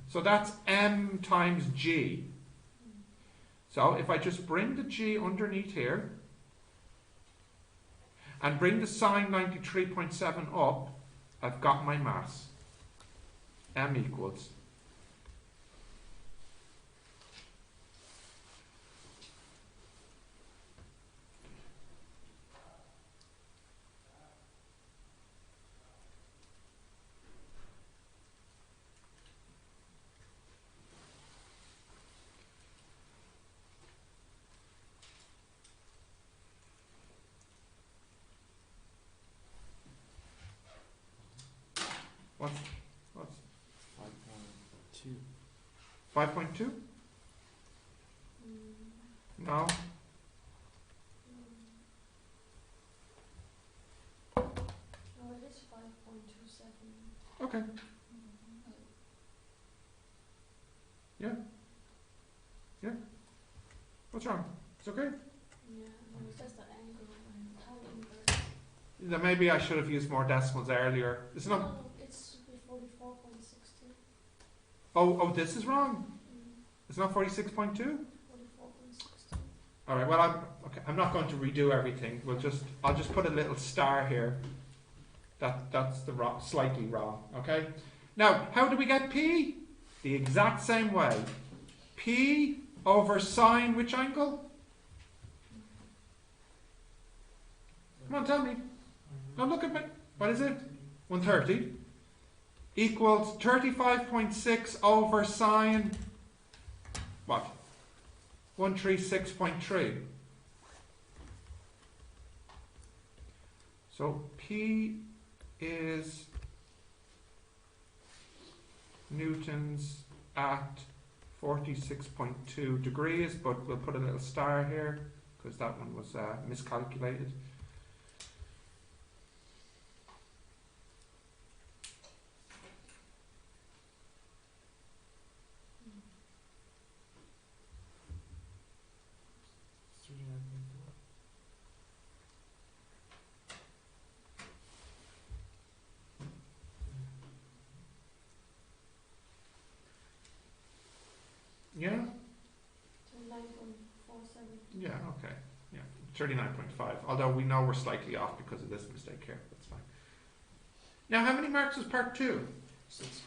So that's m times g. So if I just bring the g underneath here and bring the sine 93.7 up, I've got my mass. M equals. What's 5.2. 5.2? No. No, it is 5.27. Okay. Yeah. Yeah. What's wrong? It's okay. Yeah, no, it's just the angle and tan inverse. Then maybe I should have used more decimals earlier. It's not. No, it's 44.60. Oh, this is wrong. It's not 46.2. 44.60. All right. Well, I'm not going to redo everything. I'll just put a little star here. That's the slightly wrong. Okay. Now, how do we get P? The exact same way. P over sine which angle? Come on, tell me. No, look at me. What is it? 130 equals 35.6 over sine what? 136.3. So P is newtons at 46.2 degrees, but we'll put a little star here because that one was miscalculated. Yeah? 9.47. Yeah, okay. Yeah, 39.5. Although we know we're slightly off because of this mistake here. That's fine. Now, how many marks was part 2? 6.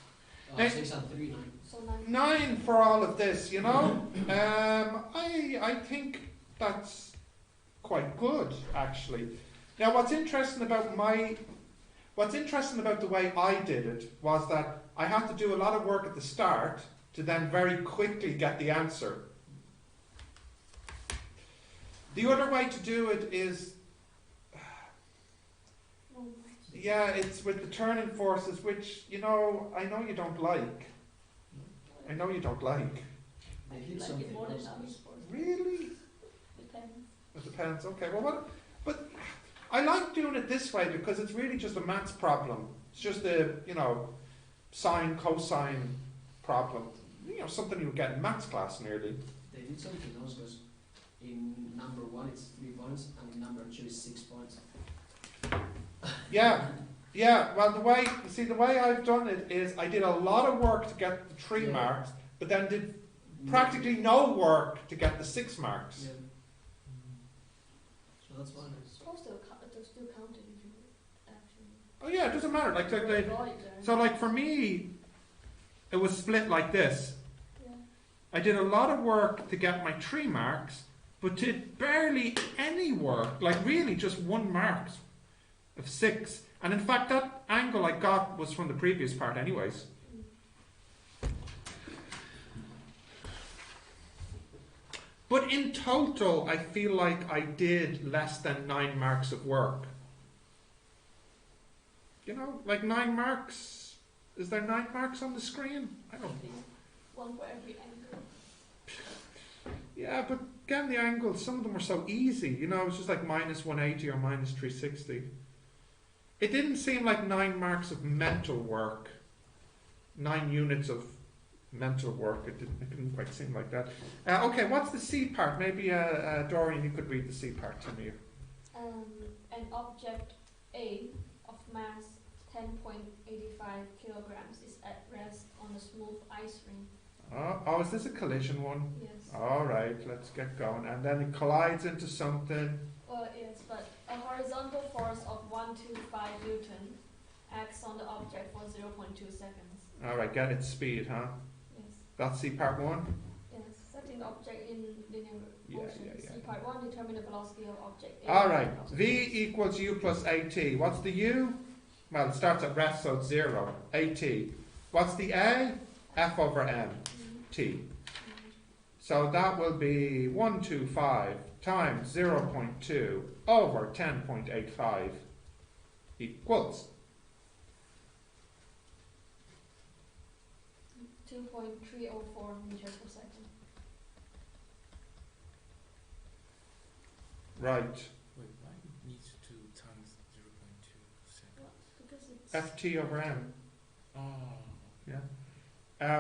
Hey. 6 and 3, 9. So 9. 9 for all of this, you know? I think that's quite good, actually. Now, what's interesting about the way I did it was that I had to do a lot of work at the start to then very quickly get the answer. The other way to do it is, yeah, it's with the turning forces, which, you know you don't like. I know you don't like. They I hit like something it more than else. others, of course. Really? Depends. It depends. Okay, well, but I like doing it this way because it's really just a maths problem. It's just a, sine, cosine problem. Something you would get in maths class nearly. They did something else because in number 1 it's 3 points and in number 2 is 6 points. Yeah. Well, the way I've done it is I did a lot of work to get the 3 marks, but then did practically no work to get the 6 marks. Yeah. So that's why. They're still counted if you actually. Oh yeah, it doesn't matter. So for me, it was split like this. Yeah. I did a lot of work to get my 3 marks, but did barely any work, like really just 1 mark of 6. And in fact, that angle I got was from the previous part anyways. But in total, I feel like I did less than 9 marks of work. Like 9 marks. Is there 9 marks on the screen? I don't know. One for every angle. Yeah, but again, the angles, some of them were so easy. It was just like minus 180 or minus 360. It didn't seem like 9 marks of mental work. 9 units of mental work. It didn't quite seem like that. Okay, what's the C part? Maybe, Dorian, you could read the C part to me. An object A of mass 10.85 kilograms is at rest on a smooth ice ring. Oh, is this a collision one? Yes. All right, let's get going. And then it collides into something. Yes, but a horizontal force of 125 Newton acts on the object for 0.2 seconds. All right, get its speed, huh? Yes. That's C part 1? Yes. Setting the object in linear motion. Yeah. C part 1, determine the velocity of object A. All right, V equals U plus AT. What's the U? Well, it starts at rest, so it's 0. AT. What's the A? F over M. T. So that will be 125 times 0.2 over 10.85 equals 2.304 meters per second. right. Wait, why needs 2 times 0.2 seconds? Because it's FT over M. Oh. Yeah.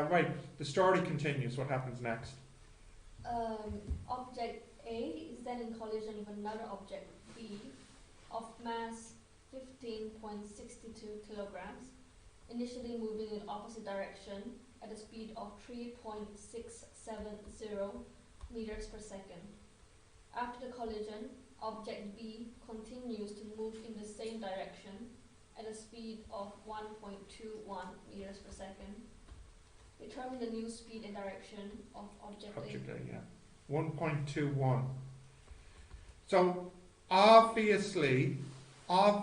Right. The story continues. What happens next? Object A is then in collision with another object B of mass 15.62 kilograms, initially moving in opposite direction at a speed of 3.670 meters per second. After the collision, object B continues to move in the same direction at a speed of 1.21 meters per second. Determine the new speed and direction of object Object A. A, yeah. 1.21. So obviously, A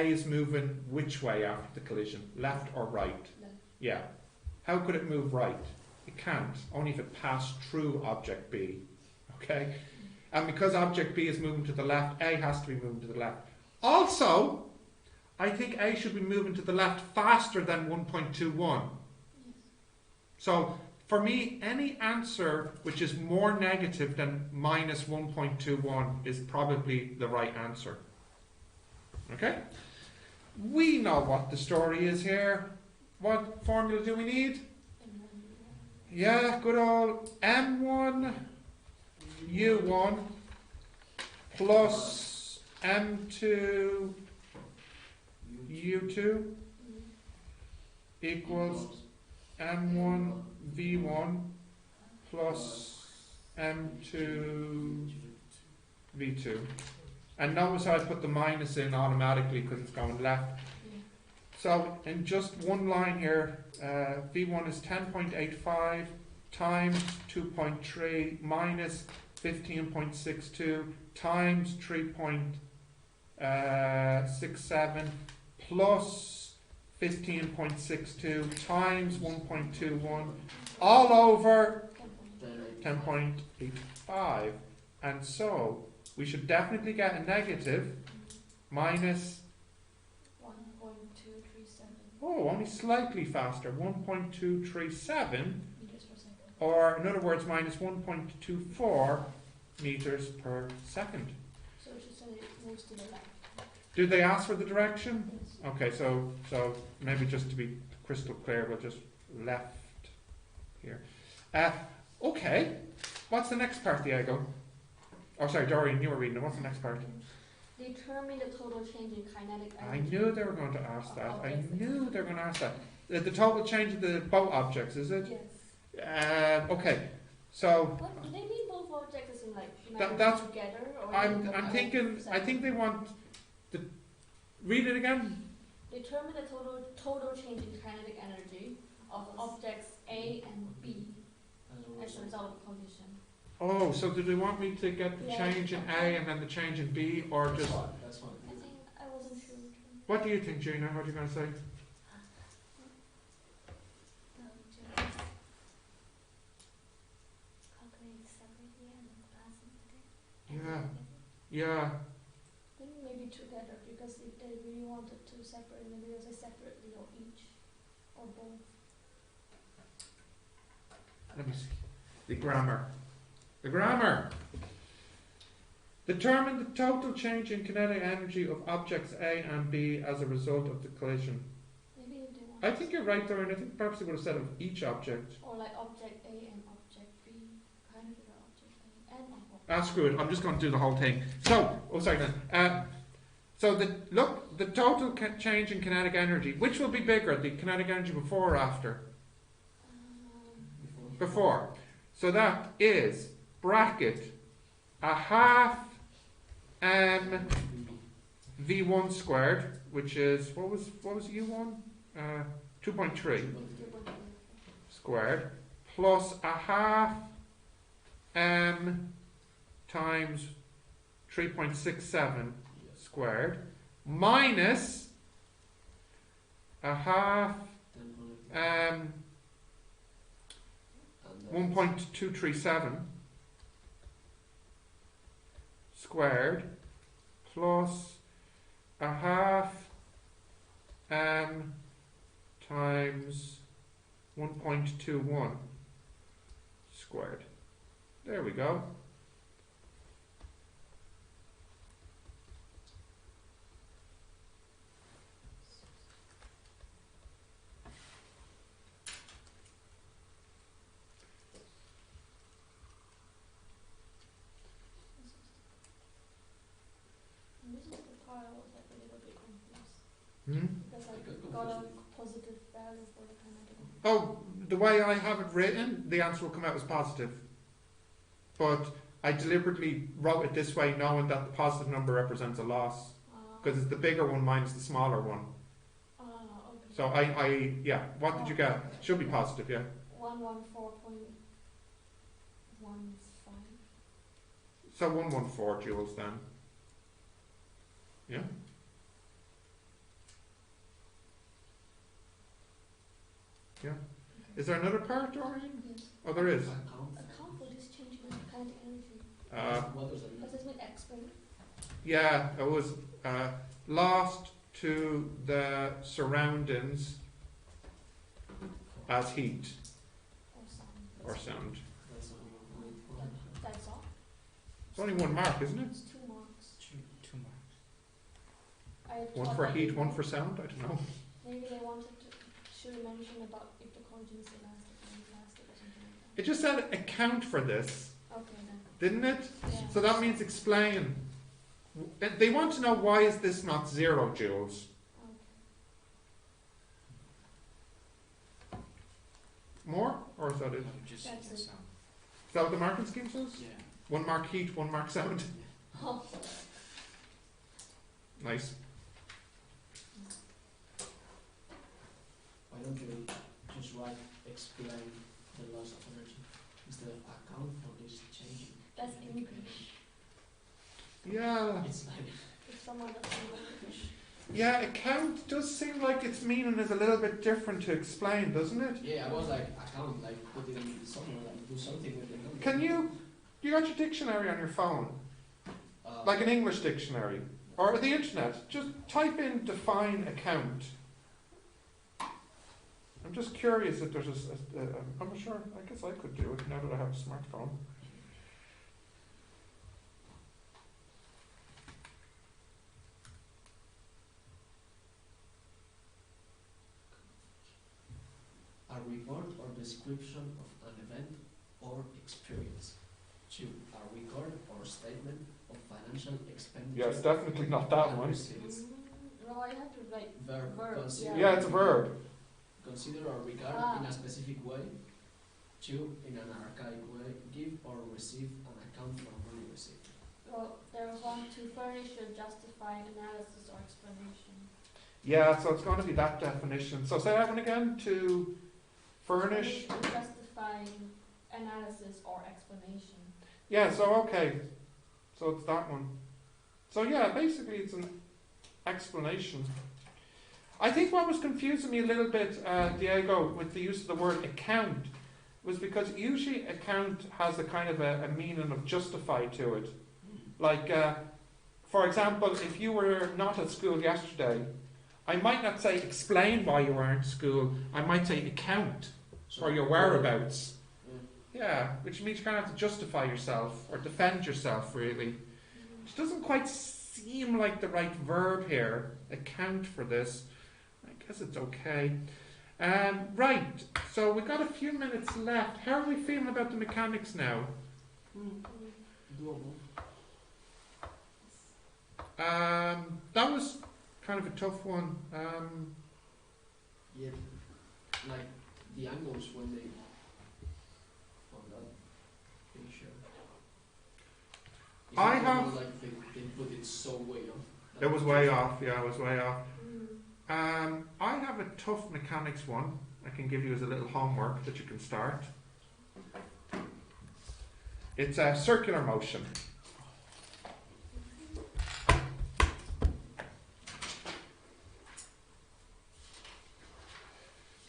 is moving which way after the collision? Left or right? Left. Yeah. How could it move right? It can't, only if it passed through object B. Okay? And because object B is moving to the left, A has to be moving to the left. Also, I think A should be moving to the left faster than 1.21. Yes. So, for me, any answer which is more negative than minus 1.21 is probably the right answer. Okay? We know what the story is here. What formula do we need? And then, Yeah, good old M1 U1 plus M2 U2 equals M1 V1 plus M2 V2. And notice how I put the minus in automatically because it's going left. yeah. So in just one line here, V1 is 10.85 times 2.3 minus 15.62 times 3.67 plus 15.62 times 1.21 all over 10.85. And so we should definitely get a negative minus, 1.237 oh, only slightly faster, 1.237, meters per second. or in other words, minus 1.24 meters per second. So it should say it moves to the left. Did they ask for the direction? Yes. Okay, so maybe just to be crystal clear, we'll just left here. Okay, what's the next part, Diego? Oh, sorry, Dorian, you were reading it. What's the next part? Determine the total change in kinetic I energy. knew they were going to ask that. I Objects. knew they were going to ask that. The total change of the both objects, is it? Yes. Okay, so What do they mean both objects as in like that's- together or I'm both thinking. I separate? think they want the. Read it again. Determine the total change in kinetic energy of objects A and B as a result of collision. Oh, so do they want me to get the Yeah. change in A and then the change in B, or That's just? fine, that's fine. I think I wasn't sure. What do you think, Gina? What are you going to say? Just calculate separately and plus it. Yeah. Yeah. I think maybe together because if they really wanted to separate, maybe they'll say separately or each or both. Let me see. The grammar. The grammar. Determine the total change in kinetic energy of objects A and B as a result of the collision. Maybe if they want. I think you're right there, and I think perhaps they would have said of each object. Or like object A and object B, kind of figure object A and object. Ah, screw it. I'm just going to do the whole thing. So, oh, sorry. So the total change in kinetic energy. Which will be bigger, the kinetic energy before or after? Before. So that is bracket a half m v1 squared, which is what was u1? 2.3 squared plus a half m times 3.67 squared minus a half 1.237 squared plus a half m times 1.21 squared. There we go. And this is the part I was like a little bit confused. Hmm? Because I got a positive value for the kinetic energy. Oh, the way I have it written, the answer will come out as positive. But I deliberately wrote it this way, knowing that the positive number represents a loss, because it's the bigger one minus the smaller one. Okay. So yeah, what did you get? Should be positive, yeah. 114.15. So 114 joules then. Yeah. Yeah. Is there another part, Dorian? Yes. Oh, there is. Account for this change in kinetic energy. What does that mean? Does this mean explain? Yeah, it was lost to the surroundings as heat Or sound? or sound. That's only one. That's all? It's only 1 mark, isn't it? It's 2 marks. 2 marks. I One thought for that heat, maybe- one for sound. I don't know. Maybe they wanted to should mention about if the content is elastic or inelastic or something like It just said account for this, that. Okay then. didn't it? Yeah. So that means explain. They want to know why is this not 0 joules? Okay. More, or is that it? No, just That's yeah, it. sound. Is that what the marking scheme says? Yeah. 1 mark heat, 1 mark sound. Oh. Nice. Why don't you just write explain the loss of energy instead of account for this change? That's English. Yeah. It's like If someone doesn't know English. Yeah, account does seem like its meaning is a little bit different to explain, doesn't it? yeah, I was like account, like put it in somewhere, like do something with the number. Can you got your dictionary on your phone? Like an English dictionary? Or the internet? Just type in define account. I'm just curious if there's I'm not sure, I guess I could do it now that I have a smartphone. a report or description of an event or experience. 2. A record or statement of financial expenditure. Yeah, it's definitely not that and one. receipts. No, I have to write Verb. verb. Consider, Yeah, it's a verb. Consider or regard Ah. in a specific way. 2. In an archaic way. Give or receive an account for money received. Well, there was one to furnish or justify analysis or explanation. Yeah, so it's going to be that definition. So say that one again, to furnish. And justify analysis or explanation. Yeah, so okay. So it's that one. So yeah, basically it's an explanation. I think what was confusing me a little bit, Diego, with the use of the word account was because usually account has a kind of a meaning of justify to it. Like, for example, if you were not at school yesterday, I might not say explain why you weren't at school, I might say account for your whereabouts. Yeah, which means you kind of have to justify yourself or defend yourself, really. Which doesn't quite seem like the right verb here, account for this. I guess it's okay. Right, so we've got a few minutes left. How are we feeling about the mechanics now? Doable. That was kind of a tough one. Yeah, like the angles when they on that picture. Is I it have- like they put it so way off. It was way off, yeah, it was way off. Mm. I have a tough mechanics one I can give you as a little homework that you can start. It's a circular motion.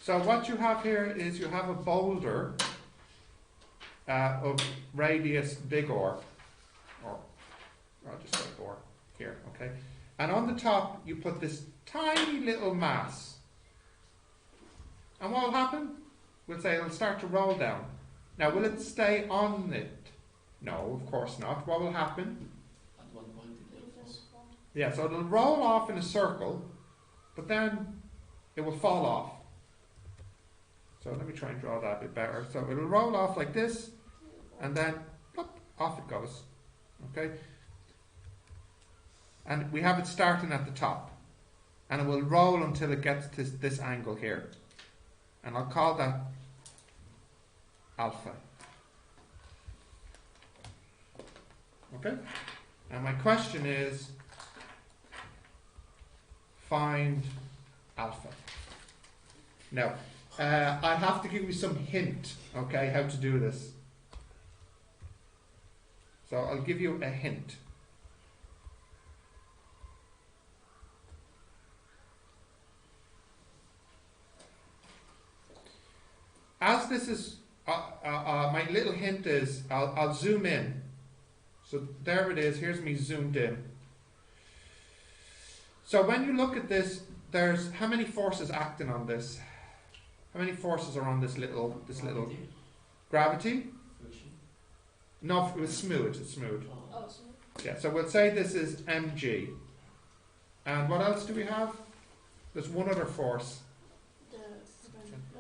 So what you have here is you have a boulder of radius big or I'll just say or here, okay? And on the top you put this tiny little mass. And what will happen? We'll say it'll start to roll down. Now will it stay on it? No, of course not. What will happen? At one point it will fall. Just fall. Yeah, so it'll roll off in a circle, but then it will fall off. So let me try and draw that a bit better. So it'll roll off like this, and then plop, off it goes. Okay? And we have it starting at the top. And it will roll until it gets to this angle here. And I'll call that alpha. Okay? And my question is, find alpha. Now, I have to give you some hint, okay, how to do this. So I'll give you a hint. As this is, my little hint is, I'll zoom in. So there it is, here's me zoomed in. So when you look at this, there's how many forces acting on this? How many forces are on this little gravity? Friction. No, it was smooth. It's smooth. Oh, so Yeah. So we'll say this is mg. And what else do we have? There's one other force. the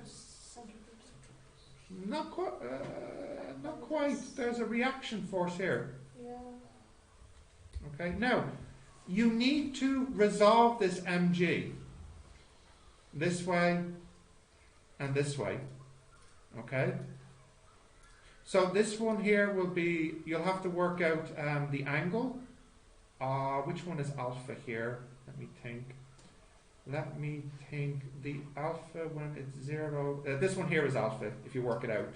centripetal. Not quite. Not quite. There's a reaction force here. Yeah. Okay. Now, you need to resolve this mg this way and this way. Okay. So this one here will be, you'll have to work out the angle. Which one is alpha here? Let me think. The alpha when it's 0. This one here is alpha if you work it out.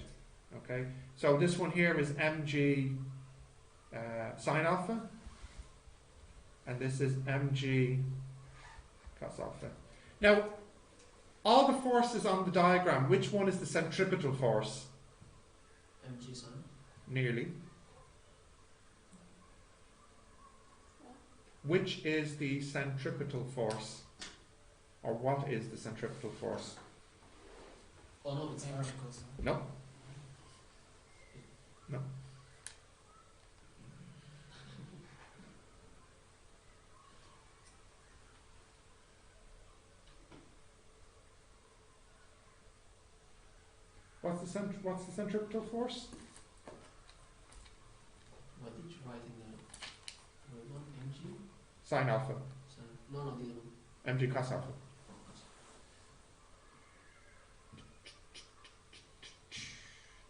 Okay. So this one here is mg sine alpha. And this is mg cos alpha. Now, all the forces on the diagram, which one is the centripetal force? mg sine. Nearly. Which is the centripetal force? Or what is the centripetal force? Oh no, it's r. No. No. What's the centripetal force? What did you write in the word one? mg? Sine alpha. Sine. No, the other one. Mg cos alpha.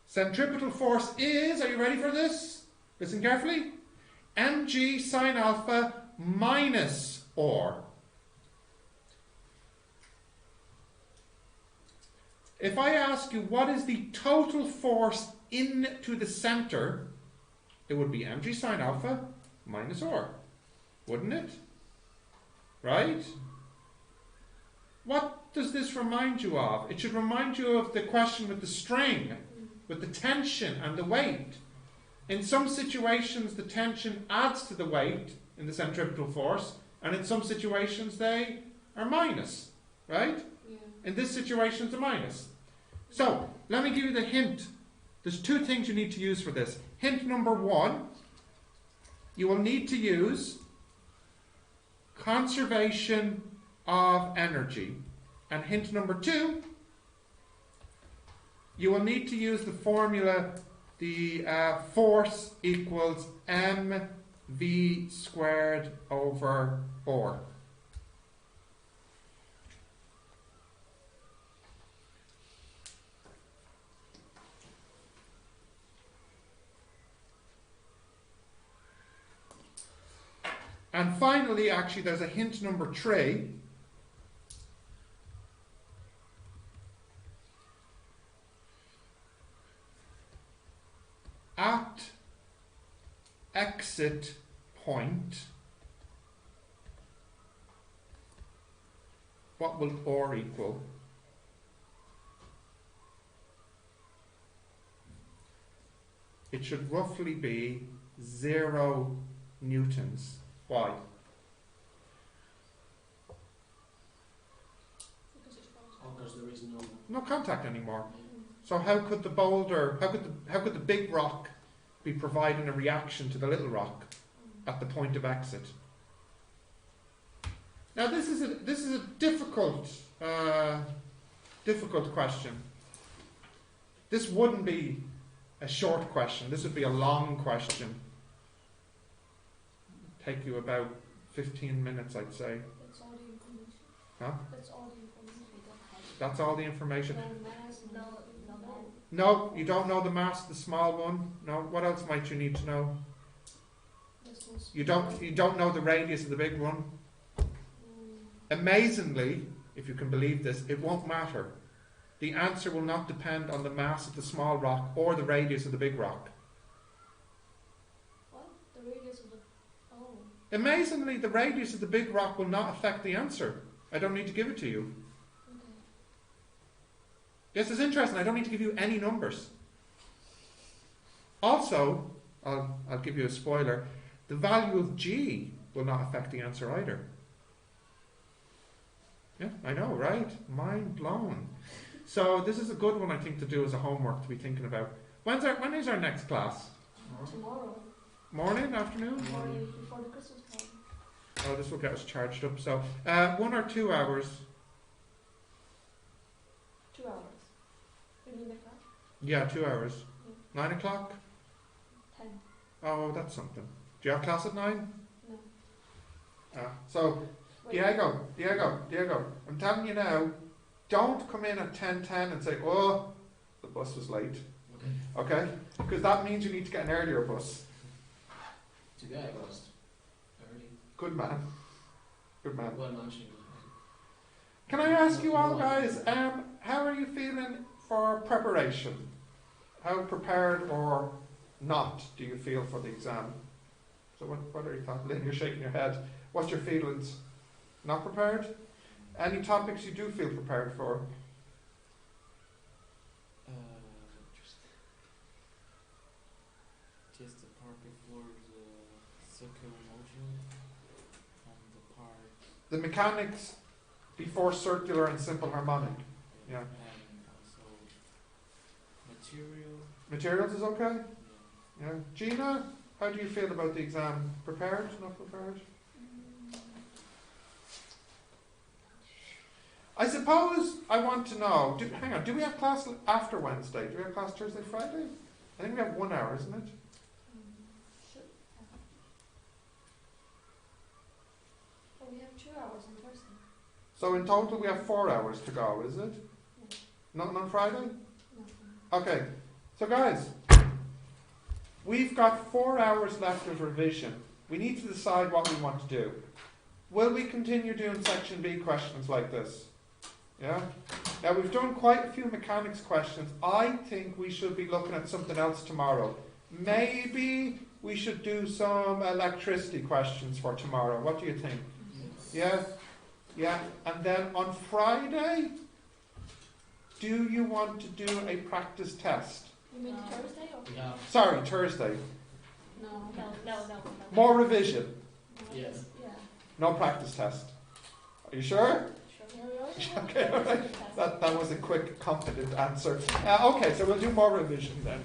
Centripetal force is, are you ready for this? Listen carefully. Mg sine alpha minus or. If I ask you what is the total force into the center, it would be mg sine alpha minus or, wouldn't it? Right? What does this remind you of? It should remind you of the question with the string, with the tension and the weight. In some situations, the tension adds to the weight in the centripetal force, and in some situations they are minus, right? Yeah. In this situation, it's a minus. So, let me give you the hint. There's two things you need to use for this. Hint number one, you will need to use conservation of energy. And hint number two, you will need to use the formula, the force equals mv squared over or. And finally, actually, there's a hint number 3. At exit point, what will or equal? It should roughly be 0 newtons. Why? Because there is No contact anymore. So how could the boulder, how could the big rock be providing a reaction to the little rock at the point of exit? Now this is a difficult question. This wouldn't be a short question. This would be a long question. Take you about 15 minutes, I'd say. That's all the information. Huh? That's all the information. That's all the information. No mass, no. No, you don't know the mass of the small one. No. What else might you need to know? You don't know the radius of the big one. Amazingly, if you can believe this, it won't matter. the answer will not depend on the mass of the small rock or the radius of the big rock. What? The radius of the. Oh. Amazingly, the radius of the big rock will not affect the answer. I don't need to give it to you. Okay. This is interesting. I don't need to give you any numbers. Also, I'll give you a spoiler. The value of G will not affect the answer either. Yeah, I know, right? Mind blown. So this is a good one, I think, to do as a homework to be thinking about. When is our next class? Tomorrow. Morning, afternoon? Morning before the Christmas party. Oh, this will get us charged up. So 1 or 2 hours. 2 hours. You mean the class? Yeah, 2 hours. 9 o'clock? 10. Oh, that's something. Do you have class at 9? No. So, Wait. Diego, I'm telling you now, don't come in at 10:10 and say, oh, the bus was late. Okay? Because that means you need to get an earlier bus. Today I was early. Good man. Good man. Well, no, actually, Can I ask you all, guys, how are you feeling for preparation? How prepared or not do you feel for the exam? So what are your thoughts? Lynn, you're shaking your head. What's your feelings? Not prepared? Any topics you do feel prepared for? Just the part before the circular motion and the part. The mechanics before circular and simple harmonic. Yeah. And also material. Materials is okay? Yeah. Yeah. Gina, how do you feel about the exam? Prepared? Not prepared? I suppose I want to know, hang on, do we have class after Wednesday? Do we have class Thursday, Friday? I think we have 1 hour, isn't it? Should have. Oh, we have 2 hours on Thursday. So in total we have 4 hours to go, is it? Yeah. Nothing on Friday? No. Okay, so guys, we've got 4 hours left of revision. We need to decide what we want to do. Will we continue doing section B questions like this? Yeah? Now we've done quite a few mechanics questions. I think we should be looking at something else tomorrow. Maybe we should do some electricity questions for tomorrow. What do you think? Yeah? Yeah? And then on Friday, do you want to do a practice test? You mean Thursday or? Yeah. Sorry, Thursday. No. More revision. No, Yes. Yeah. No practice test. Are you sure? Yeah, we already have Okay, all right. test. That was a quick, confident answer. Okay, so we'll do more revision then.